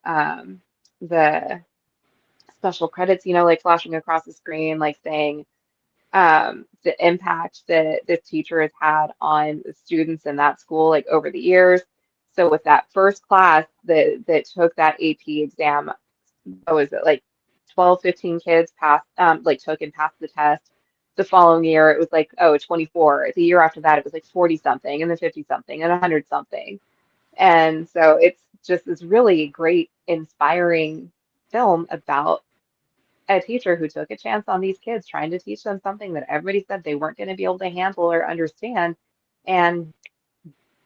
special credits, you know, like flashing across the screen, like saying the impact that this teacher has had on the students in that school, like over the years. So with that first class that took that AP exam, what was it, like 12, 15 kids passed, like took and passed the test. The following year, it was like, oh, 24. The year after that, it was like 40 something, and then 50 something, and 100 something. And so it's just this really great, inspiring film about a teacher who took a chance on these kids, trying to teach them something that everybody said they weren't going to be able to handle or understand. And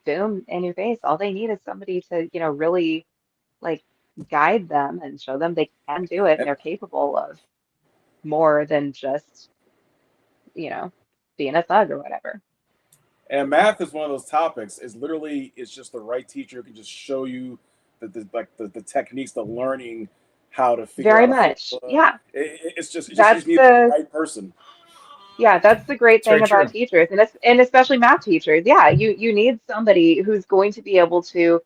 boom, in your face, all they need is somebody to, you know, really like guide them and show them they can do it and And, they're capable of more than just being a thug or whatever. And math is one of those topics. Is literally, it's just the right teacher who can just show you the techniques, the learning how to figure Very out a much. formula. Yeah. It's just That's you need the right person. Yeah, that's the great It's very thing about true. teachers, and especially math teachers. Yeah, you need somebody who's going to be able to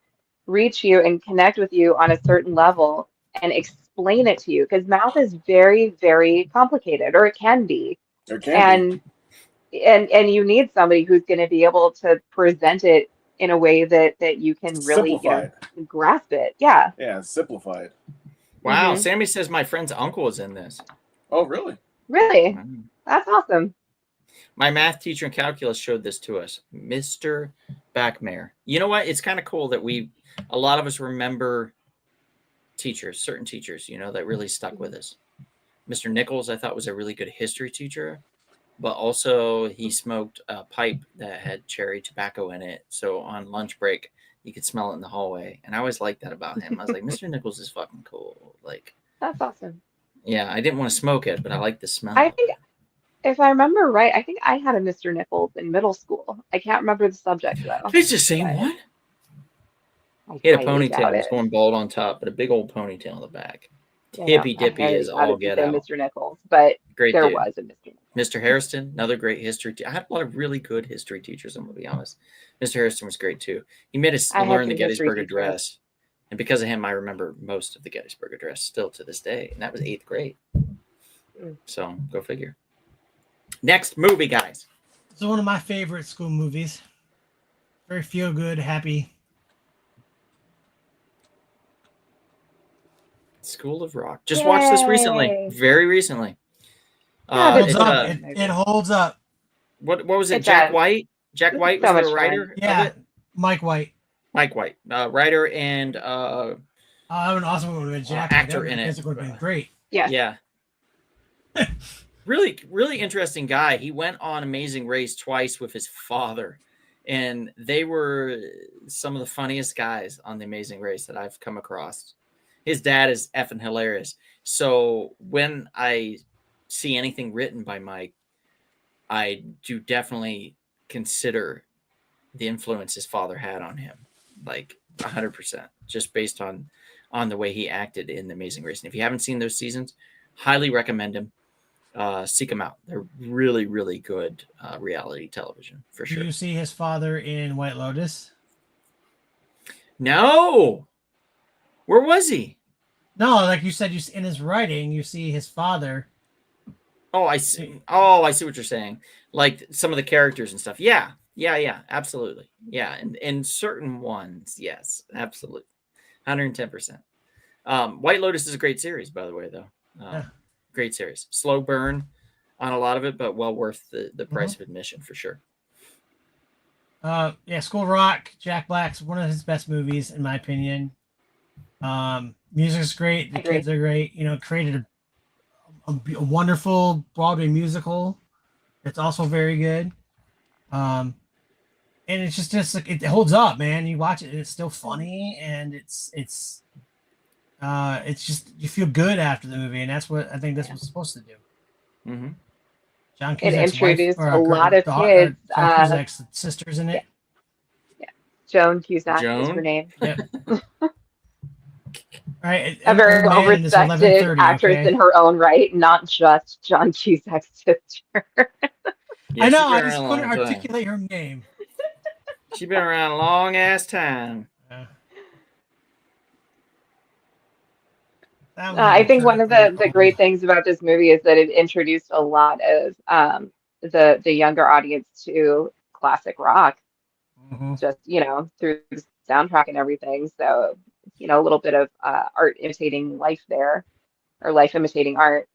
reach you and connect with you on a certain level and explain it to you, because math is very, very complicated, or it can be. There can be. And you need somebody who's going to be able to present it in a way that you can really, Simplified. grasp it. Yeah. Yeah, simplified. Wow. Mhm. Sammy says my friend's uncle is in this. Oh, really? Really, Wow. that's awesome. My math teacher in calculus showed this to us, Mr. Backmare. You know what? It's kind of cool that a lot of us remember teachers, certain teachers, that really stuck with us. Mr. Nichols, I thought, was a really good history teacher, but also he smoked a pipe that had cherry tobacco in it. So on lunch break, you could smell it in the hallway. And I always liked that about him. I was like, Mr. Nichols is fucking cool. Like, That's awesome. yeah, I didn't want to smoke it, but I like the smell. I think, if I remember right, I think I had a Mr. Nichols in middle school. I can't remember the subject though. It's the same but one. I He had a highly doubt ponytail. It was it. going bald on top, but a big old ponytail in the back. Yeah, Hippy no, I dippy highly is doubt all it's the get same out. Mr. Nichols, but Great there dude. was a Mr. Nichols. Mr. Hairston, another great history. I had a lot of really good history teachers. I'm gonna be honest. Mr. Hairston was great too. He made us I had learn the some history Gettysburg teachers. Address, and because of him, I remember most of the Gettysburg Address still to this day. And that was 8th grade. So go figure. Next movie, guys. It's one of my favorite school movies. Very feel good, happy. School of Rock. Just watched this recently, Yay. very recently. Yeah, Holds it's, up. It holds up. what was it? It Jack does. White. Jack This is White so was the much writer. fun. Yeah, Of it? Mike White. Mike White, writer and I would also would have been Jack. actor White. in I guess it. it would have been great. Yeah. yeah. Really, really interesting guy. He went on Amazing Race twice with his father, and they were some of the funniest guys on the Amazing Race that I've come across. His dad is effing hilarious. So when I see anything written by Mike, I do definitely consider the influence his father had on him, like 100%, just based on the way he acted in The Amazing Race. And if you haven't seen those seasons, highly recommend them. Seek them out. They're really, really good reality television for Do sure. you see his father in White Lotus? No, where was he? No, like you said, in his writing, you see his father. Oh, I see. Oh, I see what you're saying. Like some of the characters and stuff. Yeah, absolutely. Yeah, and certain ones, yes, absolutely, 110%. White Lotus is a great series, by the way, though. Yeah. Great series. Slow burn on a lot of it, but well worth the price of admission for sure. Yeah, School of Rock. Jack Black's one of his best movies, in my opinion. Music's great. The kids are great. Created a wonderful Broadway musical. It's also very good. And it's just like it holds up, man. You watch it, and it's still funny, and it's just you feel good after the movie, and that's what I think that's what's supposed to do. Mm-hmm. John It Cusack's introduced wife, a lot of kids. John Cusack's sisters in it. Joan Cusack is Joan? her name. Yep. Right, A very well respected actress okay? in her own right, not just John Cusack's sister. Yeah, I know. she's I been just around a couldn't long time. articulate her name. She's been around a long ass time. I think one of the great things about this movie is that it introduced a lot of the younger audience to classic rock, just through the soundtrack and everything. So a little bit of art imitating life there, or life imitating art.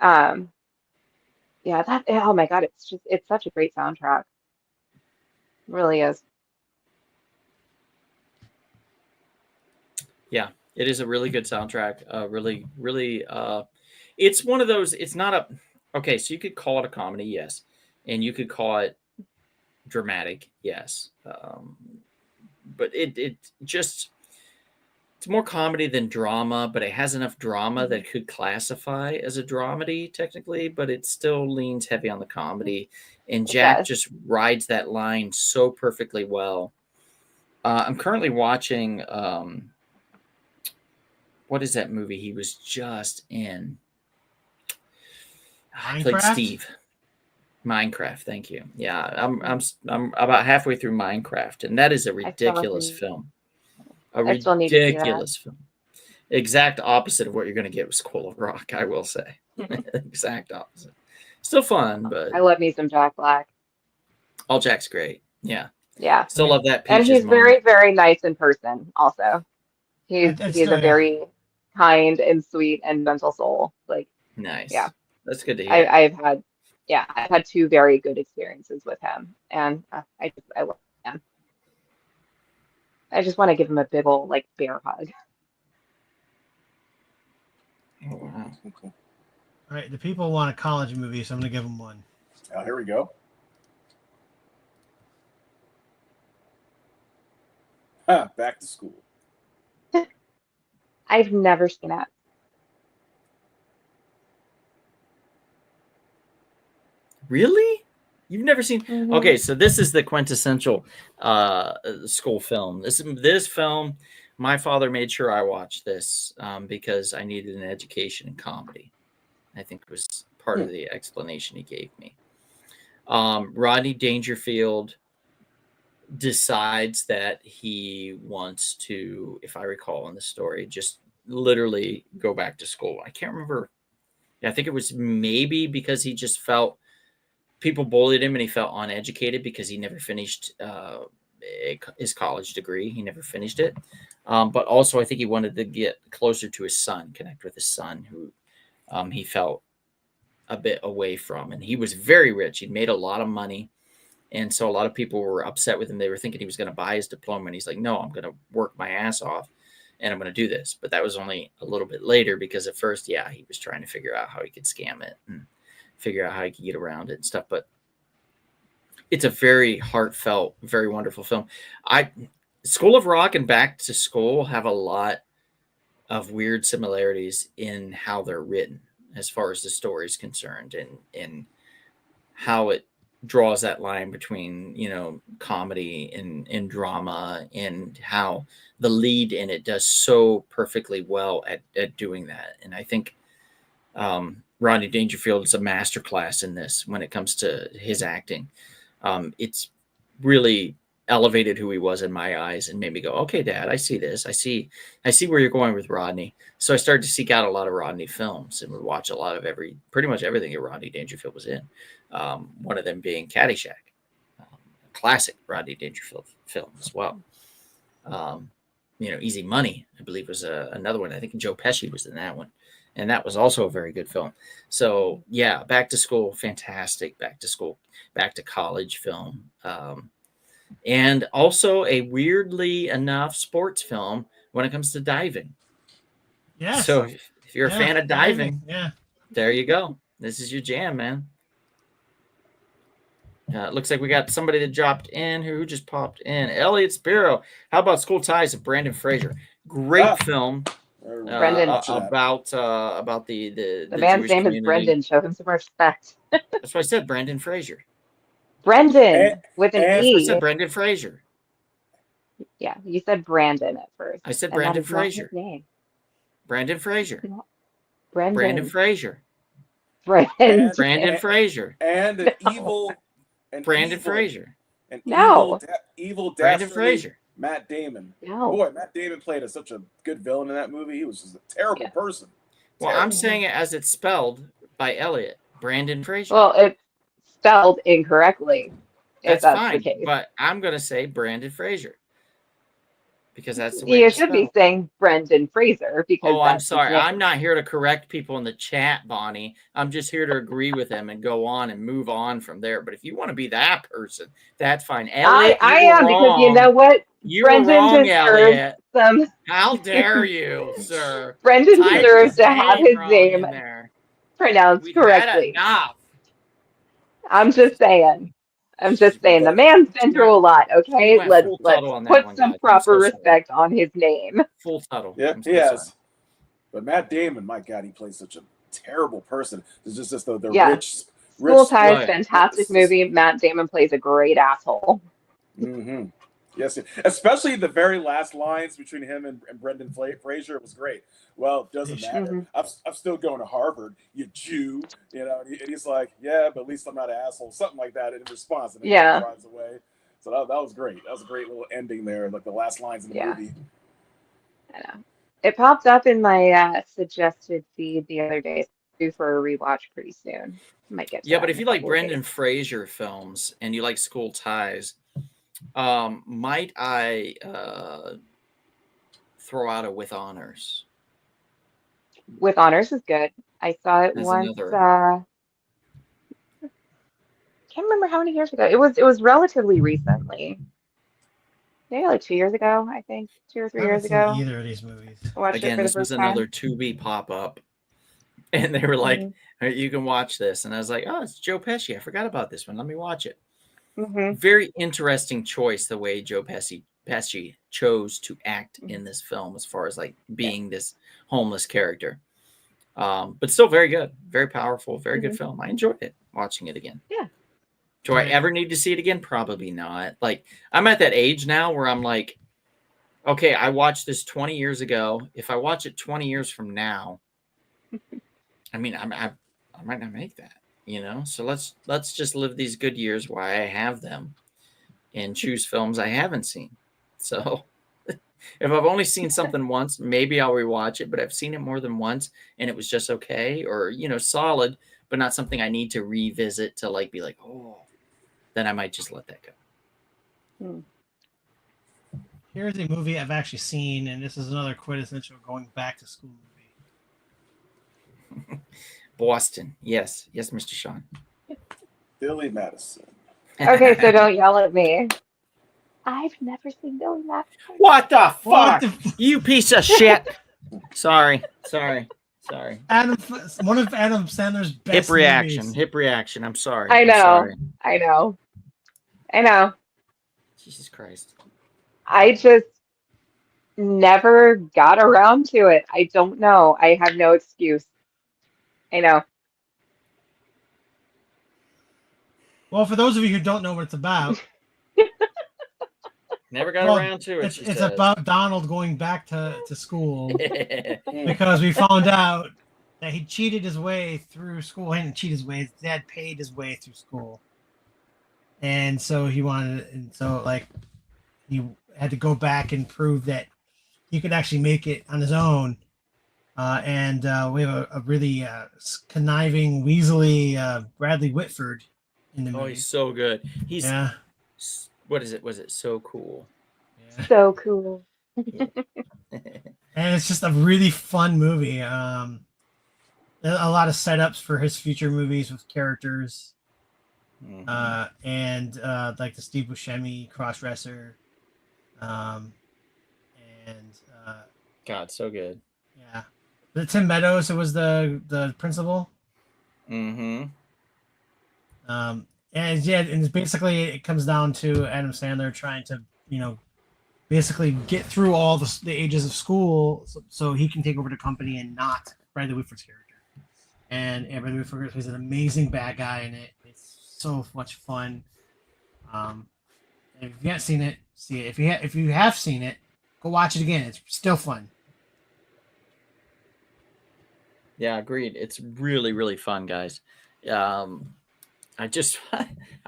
Yeah, oh my God, it's such a great soundtrack. It really is. Yeah, it is a really good soundtrack. Really, it's one of those. It's not okay. So you could call it a comedy, yes, and you could call it dramatic, yes. But it just It's more comedy than drama, but it has enough drama that could classify as a dramedy technically, but it still leans heavy on the comedy. And It Jack does. just rides that line so perfectly well. I'm currently watching what is that movie he was just in? I played Minecraft? Steve. Minecraft, thank you. Yeah, I'm about halfway through Minecraft, and that is a ridiculous haven't- film. A I still need to see that. ridiculous film. Exact opposite of what you're going to get with School of Rock, I will say. Exact opposite. Still fun, but I love me some Jack Black. all Jack's great. Yeah, Yeah. still love that. And Peaches he's very, moment. very nice in person also. He's That's he's still, a very kind and sweet and gentle soul. Like Nice. Yeah. That's good to hear. I've had two very good experiences with him, and I love him. I just want to give him a big ol' like bear hug. Oh, wow. All right, the people want a college movie, so I'm going to give them one. Oh, here we go. Back to school. I've never seen that. Really? You've never seen? Mhm. Okay, so this is the quintessential school film. This film, my father made sure I watched this because I needed an education in comedy. I think it was part of the explanation he gave me. Rodney Dangerfield decides that he wants to, if I recall in the story, just literally go back to school. I can't remember. I think it was maybe because he just felt people bullied him and he felt uneducated because he never finished his college degree. He never finished it. But also, I think he wanted to get closer to his son, connect with his son, who he felt a bit away from. And he was very rich. He'd made a lot of money. And so a lot of people were upset with him. They were thinking he was going to buy his diploma. And he's like, no, I'm going to work my ass off and I'm going to do this. But that was only a little bit later because at first, yeah, he was trying to figure out how he could scam it and figure out how he could get around it and stuff. But it's a very heartfelt, very wonderful film. School of Rock and Back to School have a lot of weird similarities in how they're written as far as the story is concerned and how it draws that line between, comedy and drama and how the lead in it does so perfectly well at doing that. And I think Rodney Dangerfield is a masterclass in this when it comes to his acting. It's really elevated who he was in my eyes and made me go, okay, Dad, I see this. I see where you're going with Rodney. So I started to seek out a lot of Rodney films and would watch a lot of pretty much everything that Rodney Dangerfield was in. One of them being Caddyshack, a classic Rodney Dangerfield film as well. Easy Money, I believe, was another one. I think Joe Pesci was in that one. And that was also a very good film. So, yeah, Back to School, fantastic. Back to college film. And also a weirdly enough sports film when it comes to diving. Yes. So if you're a fan of diving, yeah, there you go. This is your jam, man. It looks like we got somebody that dropped in. Who just popped in? Elliot Spiro. How about School Ties of Brandon Fraser? Great film. Brendan. About the man's Jewish name community. is Brendan. Show him some respect. That's what I said, Brandon Fraser. Brendan with an I E. said Brendan Fraser. Yeah, you said Brandon at first. I said and Brandon that is not his Fraser. name. Brandon Fraser. Brendan. Brandon Fraser. Brendan. Brandon Fraser. And an evil. Brandon Fraser. An No. evil Brandon dastardly Fraser. Matt Damon. No. Boy, Matt Damon played such a good villain in that movie. He was just a terrible person. Well, Terrible. I'm saying it as it's spelled by Elliot. Brandon Fraser. Well, it's spelled incorrectly. If that's that's fine. the case. But I'm going to say Brandon Fraser. Because that's the way You it's should be spelled. saying Brendan Fraser because Oh, I'm that's his sorry. name. I'm not here to correct people in the chat, Bonnie. I'm just here to agree with them and go on and move on from there. But if you want to be that person, that's fine. Elliot, I you were am because you wrong. know what? You Brendan were wrong, deserves Elliot. some. How dare you, sir? Brendan Type deserves his to have name his wrong name in there. pronounced We've had correctly. enough. I'm just saying. I'm just saying the man's been through a lot, okay? Went Let's full Tuttle on that put one, some guys. I'm proper so sorry. respect on his name. Full Tuttle. Yeah, I'm so he has. sorry. But Matt Damon, my God, he plays such a terrible person. It's just the Yeah. rich, School Ties, right. fantastic movie. Matt Damon plays a great asshole. Mm-hmm. Yes, especially the very last lines between him and Brendan Fraser was great. Well, it doesn't matter. I'm still going to Harvard, you Jew. You know, and he's like, yeah, but at least I'm not an asshole. Something like that in response, and then he drives away. So that was great. That was a great little ending there, like the last lines in the movie. I know. It popped up in my suggested feed the other day. Due for a rewatch pretty soon. Might get to Yeah, that but in if a you like couple of Brendan days. Fraser films and you like School Ties, might I throw out a With Honors? With Honors is good. I saw it As once. another. Can't remember how many years ago. It was relatively recently. Maybe like 2 years ago, I think. 2 or 3 I years haven't ago. seen either of these movies. I watched it Again, for the this was first another time. Tubi pop-up. And they were like, "Hey, you can watch this." And I was like, "Oh, it's Joe Pesci. I forgot about this one. Let me watch it." Very interesting choice, the way Joe Pesci chose to act in this film, as far as like being this homeless character. But still very good, very powerful, very good film. I enjoyed it watching it again. Yeah. Do I ever need to see it again? Probably not. Like, I'm at that age now where I'm like, okay, I watched this 20 years ago. If I watch it 20 years from now, I mean, I might not make that, you know? So let's just live these good years while I have them and choose films I haven't seen. So if I've only seen something once, maybe I'll rewatch it, but I've seen it more than once and it was just okay, or, you know, solid, but not something I need to revisit to like be like, oh, then I might just let that go. Here's a movie I've actually seen, and this is another quintessential going back to school movie. Boston. Yes, Mr. Sean. Billy Madison. Okay, so don't yell at me. I've never seen Billy Madison. What the fuck? You piece of shit. Sorry. One of Adam Sandler's best Hip reaction. I'm sorry. I know. I'm sorry. Jesus Christ. I just never got around to it. I don't know. I have no excuse. I know. Well, for those of you who don't know what it's about, never got around to it. It's about Donald going back to school because we found out that he cheated his way through school. He didn't cheat his way. His dad paid his way through school. And so he had to go back and prove that he could actually make it on his own. We have a really conniving, weaselly Bradley Whitford in the movie. Oh, he's so good. What is it? Was it So Cool? Yeah. So cool. And it's just a really fun movie. A lot of setups for his future movies with characters. Like the Steve Buscemi cross-dresser. God, so good. Yeah. The Tim Meadows, who was the principal. And it's basically it comes down to Adam Sandler trying to, basically get through all the ages of school so he can take over the company and not Bradley Whitford's character. And Bradley Whitford is an amazing bad guy in it. It's so much fun. If you haven't seen it, see it. If you have seen it, go watch it again. It's still fun. Yeah, agreed. It's really, really fun, guys. I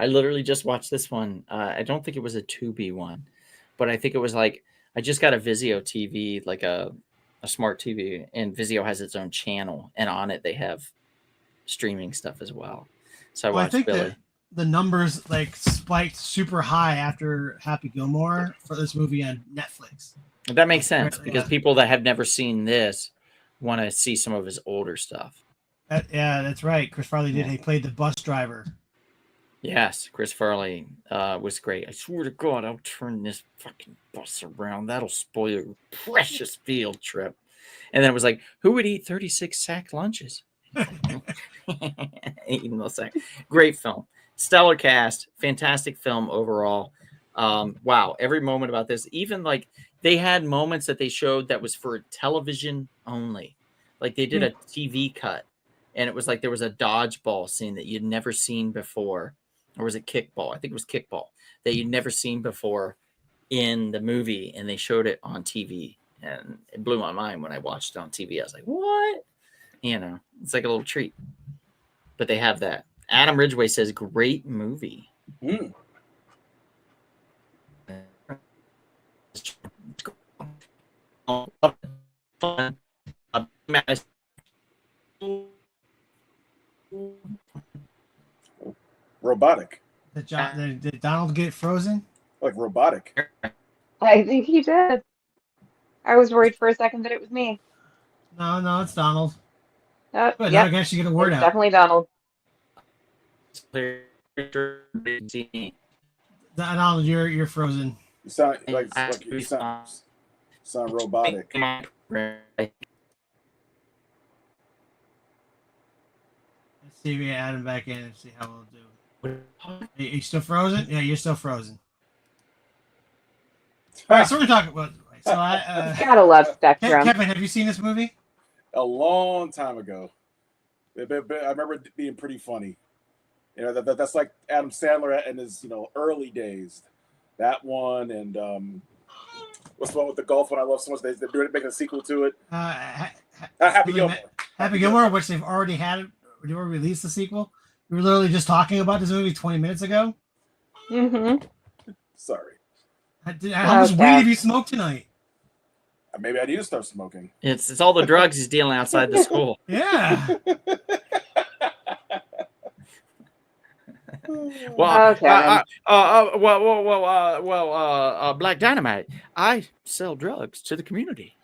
literally just watched this one. I don't think it was a Tubi one, but I think it was like, I just got a Vizio TV, like a smart TV, and Vizio has its own channel, and on it they have streaming stuff as well. So I watched Billy. The numbers like spiked super high after Happy Gilmore for this movie on Netflix. That makes sense because people that have never seen this want to see some of his older stuff. That's right. Chris Farley did. He played the bus driver. Yes, Chris Farley was great. I swear to God, I'll turn this fucking bus around. That'll spoil your precious field trip. And then it was like, who would eat 36 sack lunches? Eating those sacks. Great film. stellar cast, fantastic film overall. Wow, every moment about this, even like they had moments that they showed that was for television only. Like they did a TV cut, and it was like there was a dodgeball scene that you'd never seen before, or was it kickball? I think it was kickball that you'd never seen before in the movie, and they showed it on TV, and it blew my mind when I watched it on TV. I was like, what? You know, it's like a little treat. But they have that. Adam Ridgway says, great movie. Mm. Robotic. Did Donald get frozen? Like robotic. I think he did. I was worried for a second that it was me. No, it's Donald. Good. Good. Yeah, I guess you get a word it's out. definitely Donald. Donald, you're frozen. You sound you sound robotic. Let's see if we add him back in and see how we'll do. Are you still frozen? Yeah, you're still frozen. All right, so we're talking about. So Gotta love Spectrum. Kevin, have you seen this movie? A long time ago. I remember it being pretty funny. You know, that's like Adam Sandler in his, early days. That one and what's the one with the golf one I love so much? They're making a sequel to it. Happy Gilmore. Happy Gilmore, which they've already had. They already released the sequel. We were literally just talking about this movie 20 minutes ago. Mm-hmm. Sorry. How much weed have you smoked tonight? Maybe I need to start smoking. It's all the drugs he's dealing outside the school. Yeah. Well, Okay. Black Dynamite. I sell drugs to the community.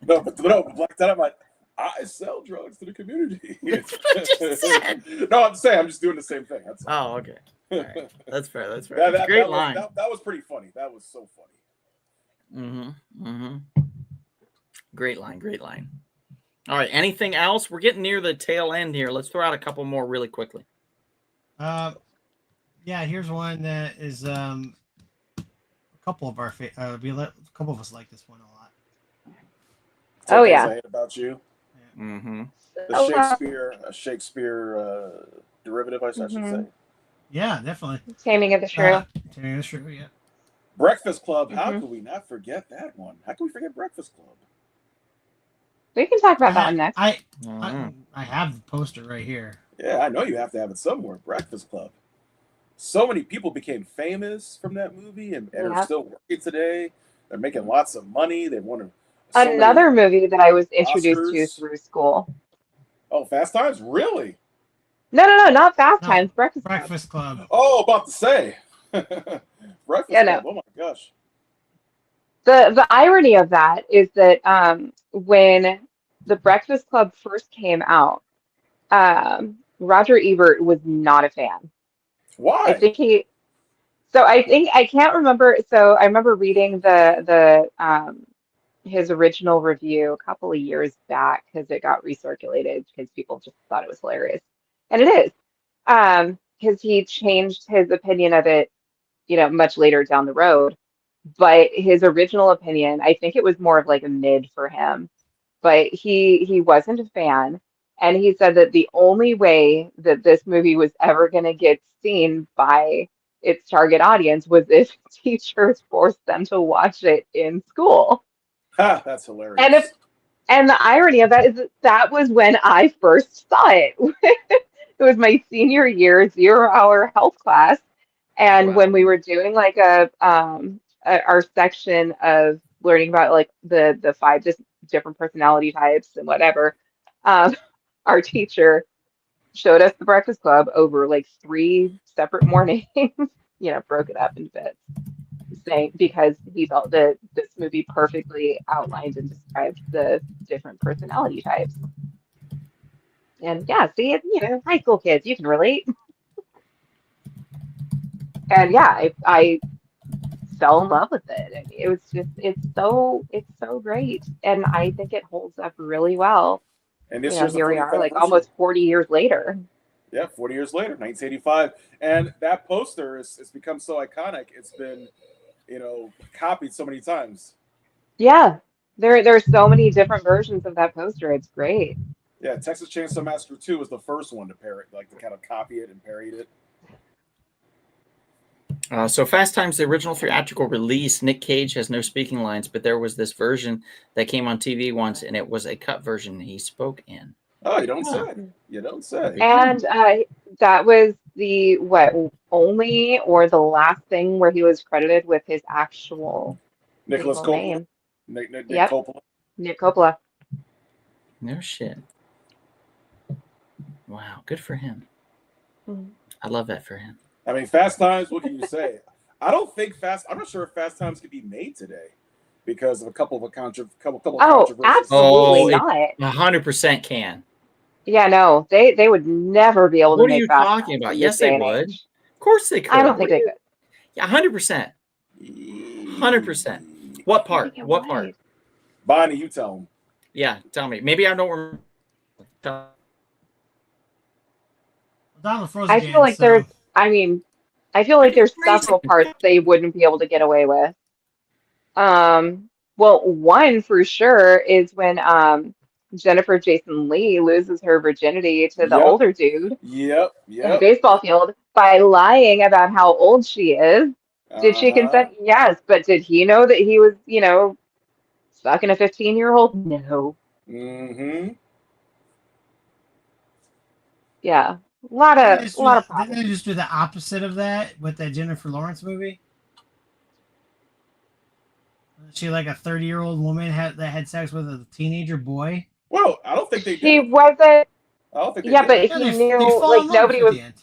No, Black Dynamite. I sell drugs to the community. That's what I just said. No, I'm saying I'm just doing the same thing. That's all. Oh, okay. All right. That's fair. That's fair. That Great was, line. that was pretty funny. That was so funny. Mm-hmm. Mm-hmm. Great line. Great line. All right. Anything else? We're getting near the tail end here. Let's throw out a couple more really quickly. Yeah, here's one that is a couple of our a couple of us like this one a lot. Oh, yeah. I hate about you. Mm-hmm. The Shakespeare derivative, I should say. Yeah, definitely. Taming of the Shrew. Taming of the Shrew, yeah. Breakfast Club. How could we not forget that one? How can we forget Breakfast Club? We can talk about that one next. I have the poster right here. Yeah, I know you have to have it somewhere. Breakfast Club. So many people became famous from that movie and are still working today. They're making lots of money. They won Another movie that I was introduced to through school. Oh, Fast Times? Really? No, not Fast Times. Breakfast Club. Oh, about to say. Breakfast Club. Oh my gosh. The irony of that is that when the Breakfast Club first came out, Roger Ebert was not a fan. Why? I can't remember. So I remember reading the his original review a couple of years back because it got recirculated because people just thought it was hilarious, and it is. Because he changed his opinion of it, much later down the road. But his original opinion, I think it was more of like a mid for him. But he wasn't a fan. And he said that the only way that this movie was ever going to get seen by its target audience was if teachers forced them to watch it in school. That's hilarious. And the irony of that is that was when I first saw it. It was my senior year 0-hour health class. And when we were doing like our section of learning about like the 5 different personality types and whatever, our teacher showed us the Breakfast Club over like 3 separate mornings, broke it up into bits, saying because he felt that this movie perfectly outlined and described the different personality types. And yeah, see, high school kids, you can relate. And yeah, I fell in love with it. I mean, it was just it's so great, and I think it holds up really well. And this Here we are, like almost 40 years later. Yeah, 40 years later, 1985. And that poster it's become so iconic. It's been, copied so many times. Yeah. There's so many different versions of that poster. It's great. Yeah, Texas Chainsaw Massacre 2 was the first one to parrot, like to kind of copy it and parody it. So Fast Times, the original theatrical release, Nick Cage has no speaking lines, but there was this version that came on TV once, and it was a cut version he spoke in. Oh, you don't say. You don't say. And that was the only or the last thing where he was credited with his actual Nicholas legal Coppola. name. Nick Yep. Coppola. Nick Coppola. No shit. Wow, good for him. Mhm. I love that for him. I mean, Fast Times, what can you say? I'm not sure if Fast Times could be made today because of a couple of Oh, controversies. absolutely Oh, not. 100% can. Yeah, no, they would never be able to What are make you Fast talking Times about? in Yes, this day they and would. age. Of course they could. I don't think they could. Yeah, 100%. 100%. What part? I think it What would. part? Bonnie, you tell him. Yeah, tell me. Maybe I don't remember. Donald froze I again. feel like so there's, I mean, I feel like there's several parts they wouldn't be able to get away with. Well, one for sure is when Jennifer Jason Leigh loses her virginity to the Yep. older dude in the Yep. baseball field by lying about how old she is. Did she consent? Yes, but did he know that he was, fucking a 15-year-old? No. Mm-hmm. Yeah. A lot didn't of didn't problems. they just do the opposite of that with that Jennifer Lawrence movie? Was she like a 30-year-old woman that had sex with a teenager boy? Well, I don't think they She did. wasn't, I don't think they yeah, did. but Yeah, he they knew, fall like in love at the end.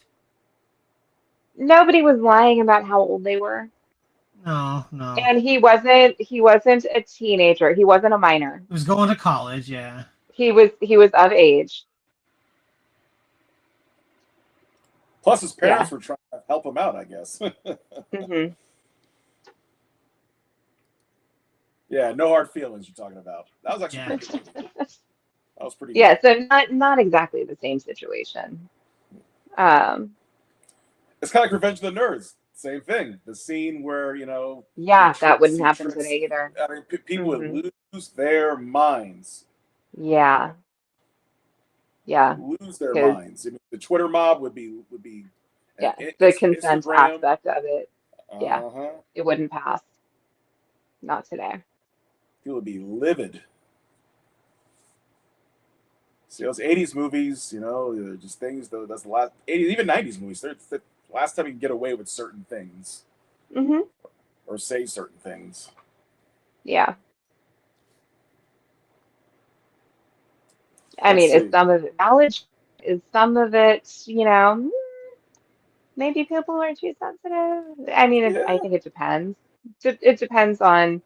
nobody was lying about how old they were. No. And he wasn't a teenager. He wasn't a minor. He was going to college, yeah. He was of age. Plus, his Yeah. parents were trying to help him out, I guess. hmm Yeah, no hard feelings you're talking about. That was actually Yeah. pretty good. That was pretty Yeah, good. so not exactly the same situation. Um, It's kind of like Revenge of the Nerds. Same thing. The scene where, yeah, that wouldn't he happen tricks- today either. I mean, people Mhm. would lose their minds. Yeah. Yeah. Lose their 'Cause- minds. I mean, the Twitter mob would be Yeah. The consent Instagram. aspect of it, yeah. Uh-huh. it wouldn't pass. Not today. People would be livid. See, those 80s movies, they're just things, though. That's the last 80s, even 90s movies. They're the last time you can get away with certain things hmm or say certain things. Yeah. I Let's mean, see. is some of it knowledge? Is some of it, maybe people are too sensitive? I mean, I Yeah. think it depends. It depends on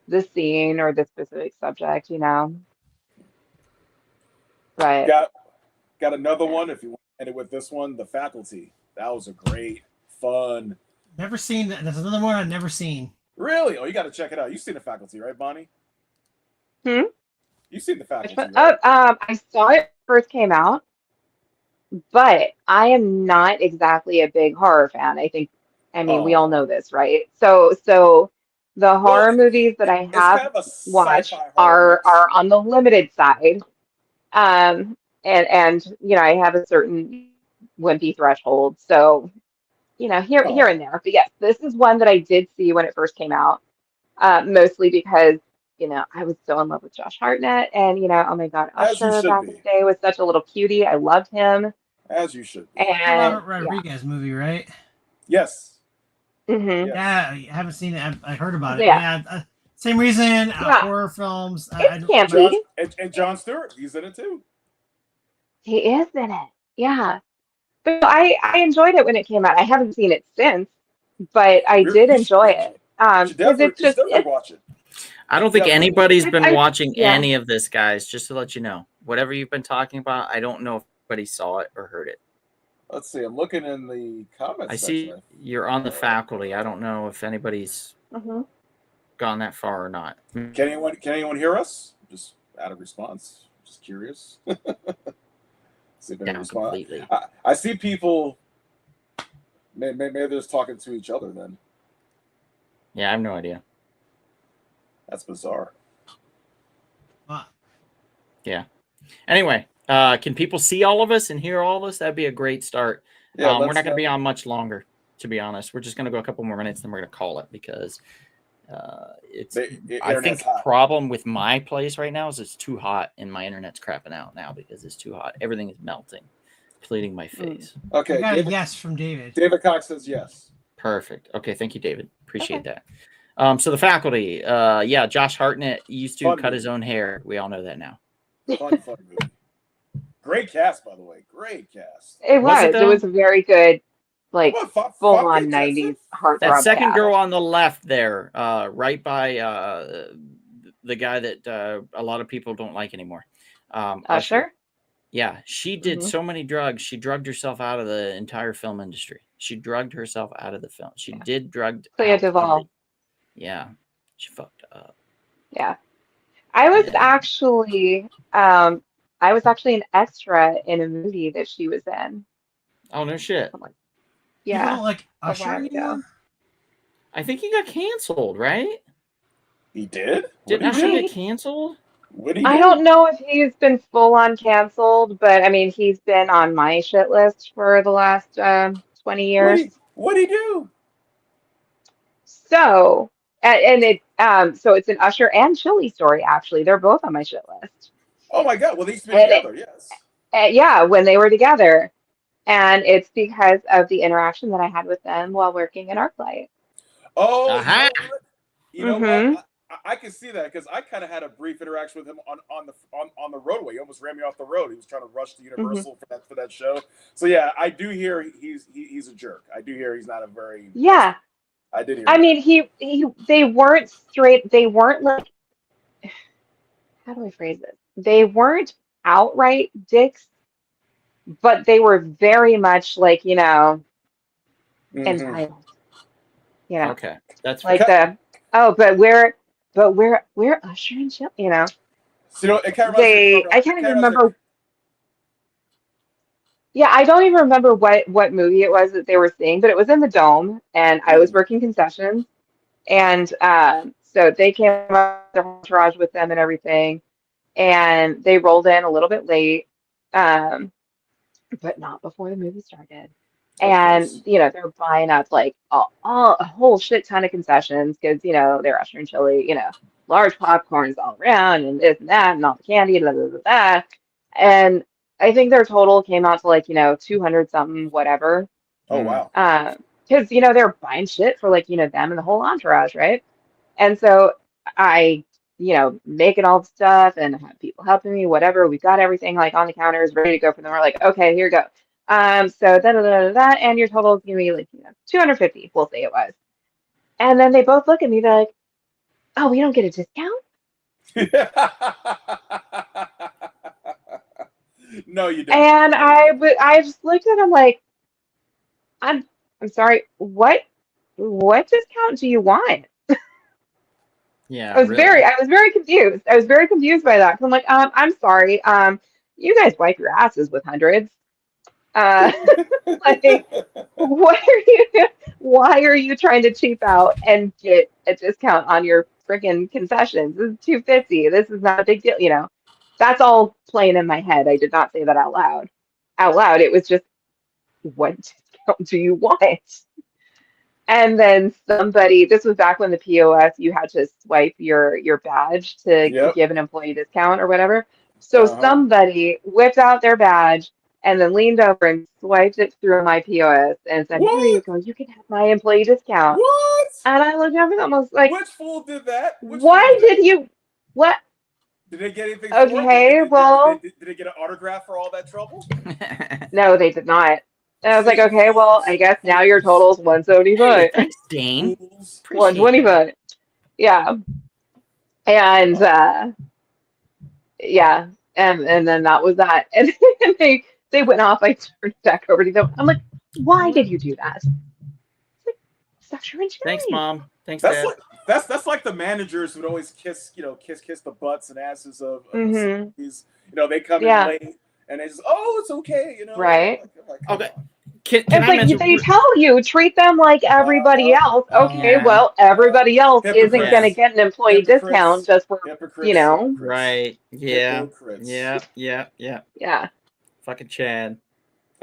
the scene or the specific subject, But Got another one. If you want to end it with this one, The Faculty. That was a great, fun. Never seen that. That's another one I've never seen. Really? Oh, you got to check it out. You've seen The Faculty, right, Bonnie? Hmm? You've seen The Which Faculty, one? right? I saw it first came out, but I am not exactly a big horror fan. I mean, we all know this, right? So the horror movies that I It's have kind of a watched sci-fi horror are mix. on the limited side. And I have a certain wimpy threshold. So, here and there. But yes, this is one that I did see when it first came out. Mostly because, I was so in love with Josh Hartnett and, oh my God, As you Usher should back in be. the day was such a little cutie. I loved him. As you should be. The And Robert Rodriguez movie, right? Yes. Mhm. Yes. Yeah, I haven't seen it. I heard about it. Yeah. Yeah, same reason. Yeah. Horror films. It's campy. And Jon Stewart, he's in it too. He is in it. Yeah. But I enjoyed it when it came out. I haven't seen it since, but I did enjoy it. You should Because it's just definitely watch it. I don't think Yeah, anybody's been I- watching yeah. any of this, guys. Just to let you know, whatever you've been talking about, I don't know if anybody saw it or heard it. Let's see. I'm looking in the comments I see section. you're on the faculty. I don't know if anybody's Mhm. gone that far or not. Can anyone hear us? Just out of response. Just curious. see if any down response. completely. I see people. Maybe they're just talking to each other. Then Yeah, I have no idea. that's bizarre. Wow. Yeah. Anyway, can people see all of us and hear all of us? That'd be a great start. Yeah, We're not going to be on much longer, to be honest. We're just going to go a couple more minutes, then we're going to call it because it's. I think internet's hot. problem with my place right now is it's too hot and my internet's crapping out now because it's too hot. Everything is melting, pleating my face. I Okay, got a David, yes from David. David Cox says yes. Perfect. Okay, thank you, David. Appreciate that. So the faculty, yeah, Josh Hartnett used to cut his own hair. We all know that now. Fun movie. Great cast, by the way. Great cast. It Was it, was. It though? was a very good, like What, full fuck on it, 90s Jensen? heartthrob. That second cast. girl on the left there, right by the guy that a lot of people don't like anymore. Usher. Yeah, she did Mhm. so many drugs. She drugged herself out of the entire film industry. She drugged herself out of the film. She did drugged. Clea out of Duvall. the- Yeah, she fucked up. Yeah. I was Yeah. actually an extra in a movie that she was in. Oh no shit! People Yeah. don't like a Usher while ago. anymore. I think he got canceled, right? He did? Did What Usher he get do? canceled? What did he I do? don't know if he's been full on canceled, but I mean, he's been on my shit list for the last 20 years. What did he do? So, and it so it's an Usher and Chili story actually. They're both on my shit list. Oh my god! Well, they used to be And it- together. Yes. Yeah, when they were together. And it's because of the interaction that I had with them while working in ArcLight. Oh, Aha! you know Mhm. what? I can see that because I kind of had a brief interaction with him on the roadway. He almost ran me off the road. He was trying to rush to Universal for that show. So yeah, I do hear he's a jerk. I do hear he's not a very. Yeah. I did hear. I that. mean, they weren't straight. They weren't like, how do I phrase this? They weren't outright dicks, but they were very much like, Mhm. entitled. Okay, that's Like fair. but we're Usher and Chill, So it kind of reminds me of I can't even remember. Yeah, I don't even remember what movie it was that they were seeing, but it was in the Dome, and I was working concessions, and so they came up their entourage with them and everything, and they rolled in a little bit late, but not before the movie started. And course. they're buying up like a whole shit ton of concessions because they're Usher and Chili, large popcorns all around and this and that and all the candy, blah, blah, blah, blah. And I think their total came out to like 200 something, whatever. Oh wow. Because they're buying shit for like them and the whole entourage, right? And so I making all the stuff and have people helping me, whatever. We got everything like on the counters ready to go for them. We're like, okay, here you go. So that and your total is gonna be like 250, we'll say it was. And then they both look at me, they're like, oh, we don't get a discount? No, you don't. And I just looked at them like, I'm sorry, what discount do you want? Yeah, I was very confused. I was very confused by that. 'Cause I'm like, I'm sorry. You guys wipe your asses with hundreds. Like, why are you trying to cheap out and get a discount on your freaking concessions? This is 250. This is not a big deal, That's all playing in my head. I did not say that out loud. It was just, what discount do you want? And then this was back when the POS, you had to swipe your badge to Yep. give an employee discount or whatever. So Uh-huh. somebody whipped out their badge and then leaned over and swiped it through my POS and said, What? here you go, you can have my employee discount. What? And I looked over and I was like, Which fool did that? what Did they get anything Okay, for it? well- Did they get an autograph for all that trouble? No, they did not. And I was like, okay, well, I guess now your total's 175. Hey, thanks, Dean. Fools. Appreciate 125. Yeah. And yeah. And then that was that. And they went off. I turned back over to them. I'm like, why did you do that? It's like, Usher and Chili. Thanks, Mom. Thanks, That's Dad. like that's like the managers who'd always kiss the butts and asses of Mhm. the celebrities. They come Yeah. in late and they just, oh, it's okay, you know. Right. I'm like, come Okay. on. Can It's I like mention? they tell you, treat them like everybody else. Okay, Yeah. well, everybody else isn't Hypocrites. going to get an employee Hypocrites. discount just for, Hypocrites. you know. Hypocrites. Right. Yeah. Hypocrites. Yeah. Yeah. Fucking Chad.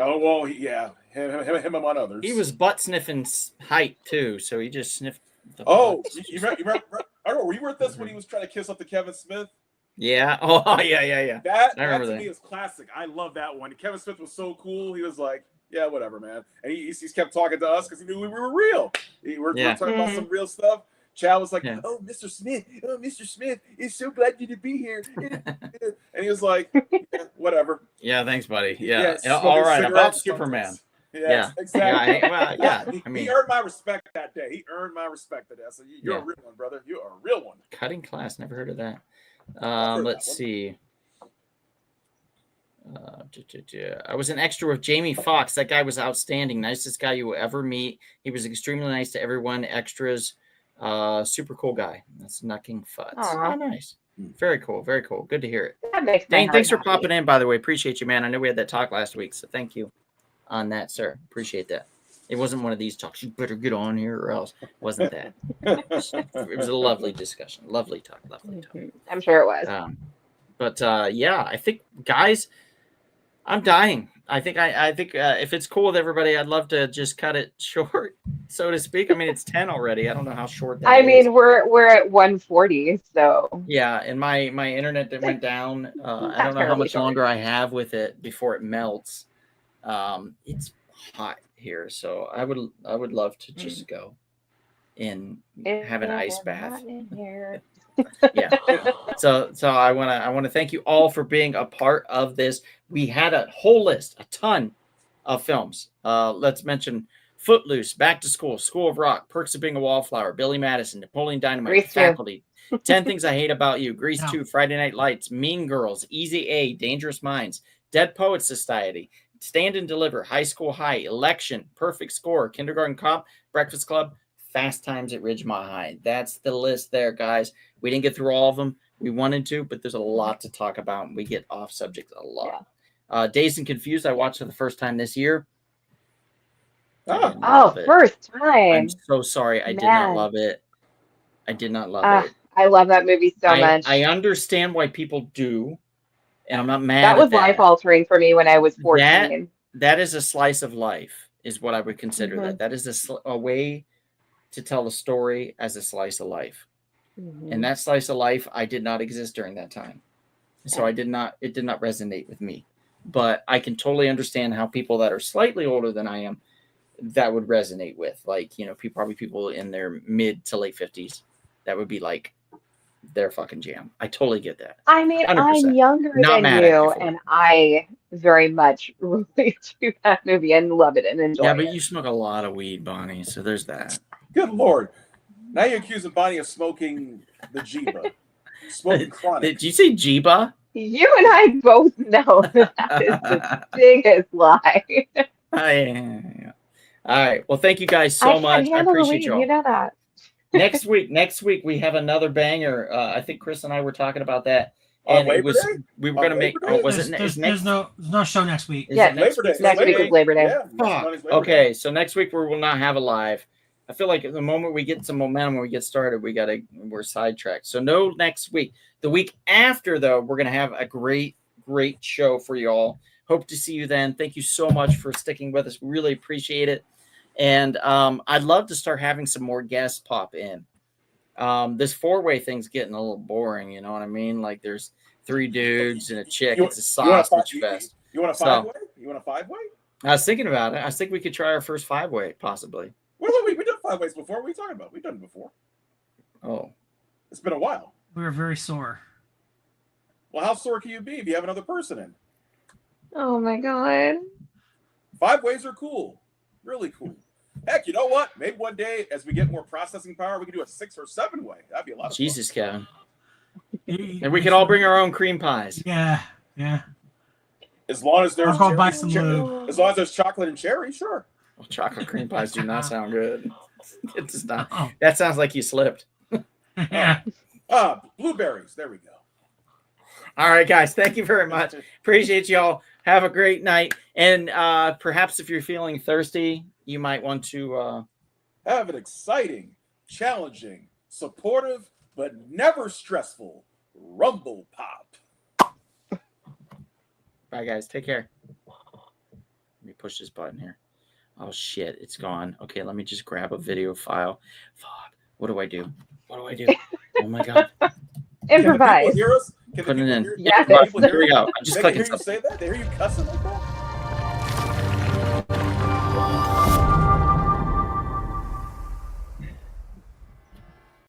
Oh well, him among others. He was butt sniffing height too, so he just sniffed. The Oh, butts. you remember? I don't know. Were you with us when he was trying to kiss up to Kevin Smith? Yeah. Oh, yeah. That I remember to that. me is classic. I love that one. Kevin Smith was so cool. He was like, yeah, whatever, man. And he kept talking to us because he knew we were real. We were talking about some real stuff. Chad was like, oh, Mr. Smith, it's so glad you to be here. And he was like, yeah, whatever. Yeah, thanks, buddy. Yeah. smoking All right, about cigarettes Superman. sometimes. Yes, Yeah. exactly. I mean, He earned my respect that day. He earned my respect today. So you're Yeah. a real one, brother. You are a real one. cutting class. Never heard of that. heard Let's that one. see. I was an extra with Jamie Foxx. That guy was outstanding. Nicest guy you will ever meet. He was extremely nice to everyone. Extras. Super cool guy. That's Knucking Futz. Aw. Oh, nice. Very cool. Very cool. Good to hear it. That makes my Dane, heart thanks for happy. popping in, by the way. Appreciate you, man. I know we had that talk last week, so thank you on that, sir. Appreciate that. It wasn't one of these talks. You better get on here or else. Wasn't that? It was a lovely discussion. Lovely talk. Lovely talk. I'm sure it was. But yeah, I think, guys, I'm dying. I think if it's cool with everybody, I'd love to just cut it short, so to speak. I mean, it's 10 already. I don't know how short that is. I mean, we're at 140, so Yeah, and my internet that went down. I don't know how terribly much short. longer I have with it before it melts. It's hot here, so I would love to just go and have an ice bath. Yeah. So I want to thank you all for being a part of this. We had a whole list, a ton of films. Let's mention Footloose, Back to School, School of Rock, Perks of Being a Wallflower, Billy Madison, Napoleon Dynamite, Grease 2. Faculty, 10 Things I Hate About You, Grease No. 2, Friday Night Lights, Mean Girls, Easy A, Dangerous Minds, Dead Poets Society, Stand and Deliver, High School High, Election, Perfect Score, Kindergarten Cop, Breakfast Club, Fast Times at Ridgemont High. That's the list there, guys. We didn't get through all of them. We wanted to, but there's a lot to talk about, and we get off subject a lot. Dazed and Confused, I watched for the first time this year. Oh, first time. I'm so sorry. I did not love it. I did not love it. I love that movie so much. I understand why people do, and I'm not mad that at was that. life altering for me when I was 14. That is a slice of life, is what I would consider Mhm. that. That is a way to tell a story as a slice of life. And that slice of life, I did not exist during that time. So it did not resonate with me. But I can totally understand how people that are slightly older than I am, that would resonate with. Like, you know, probably people in their mid to late 50s, that would be like their fucking jam. I totally get that. I mean, 100%. I'm younger Not than mad at you you, for it. and I very much relate to that movie and love it and enjoy Yeah, it. but you smoke a lot of weed, Bonnie, so there's that. Good Lord. Now you're accusing Bonnie of smoking the Jeeba. Smoking chronic. Did you say Jeeba? You and I both know that is the biggest lie. Yeah. All right. Well, thank you guys so I can't much. I handle the appreciate weed, you all. you know that. Next week we have another banger. I think Chris and I were talking about that, On and it Labor was Day? we were On going to make. Labor Day? Oh, was it There's next? no show next week. Is Yeah, it next Labor Day. week? Next week is Labor Day. Yeah, Fuck. Monday's Labor Day. Okay, so next week we will not have a live. I feel like the moment we get some momentum, when we get started, we're sidetracked. So no next week. The week after, though, we're gonna have a great show for you all. Hope to see you then. Thank you so much for sticking with us. Really appreciate it. And I'd love to start having some more guests pop in. This 4-way thing's getting a little boring. You know what I mean? Like there's 3 dudes and a chick. It's a sausage fest. You want a So- 5-way? You want a 5-way? I was thinking about it. I think we could try our first 5-way, possibly. We've done 5-ways before. What are you talking about? We've done it before. Oh, It's been a while. We were very sore. Well, how sore can you be if you have another person in? Oh my god. 5-ways are cool. Really cool. Heck, you know what? Maybe one day, as we get more processing power, we can do a 6 or 7-way. That'd be a lot of Jesus, Kevin. And And we can all bring our own cream pies. Yeah. fun. As long as there's I'll go buy cherry- some cherry- lube. as long as there's chocolate and cherry, sure. Well, chocolate cream pies do not sound good. It does not. Oh. That sounds like you slipped. Yeah. Blueberries. There we go. All right, guys. Thank you very much. Appreciate y'all. Have a great night. And perhaps if you're feeling thirsty, you might want to. Have an exciting, challenging, supportive, but never stressful Rumble Pop. Bye, guys. Take care. Let me push this button here. Oh, shit. It's gone. Okay, let me just grab a video file. Fuck. What do I do? What do I do? Oh, my God. Improvise. Can the people hear us? Put it in. Yes. Can the people There hear we us? go. I'm just They can clicking hear you say that? They hear you cussing like that?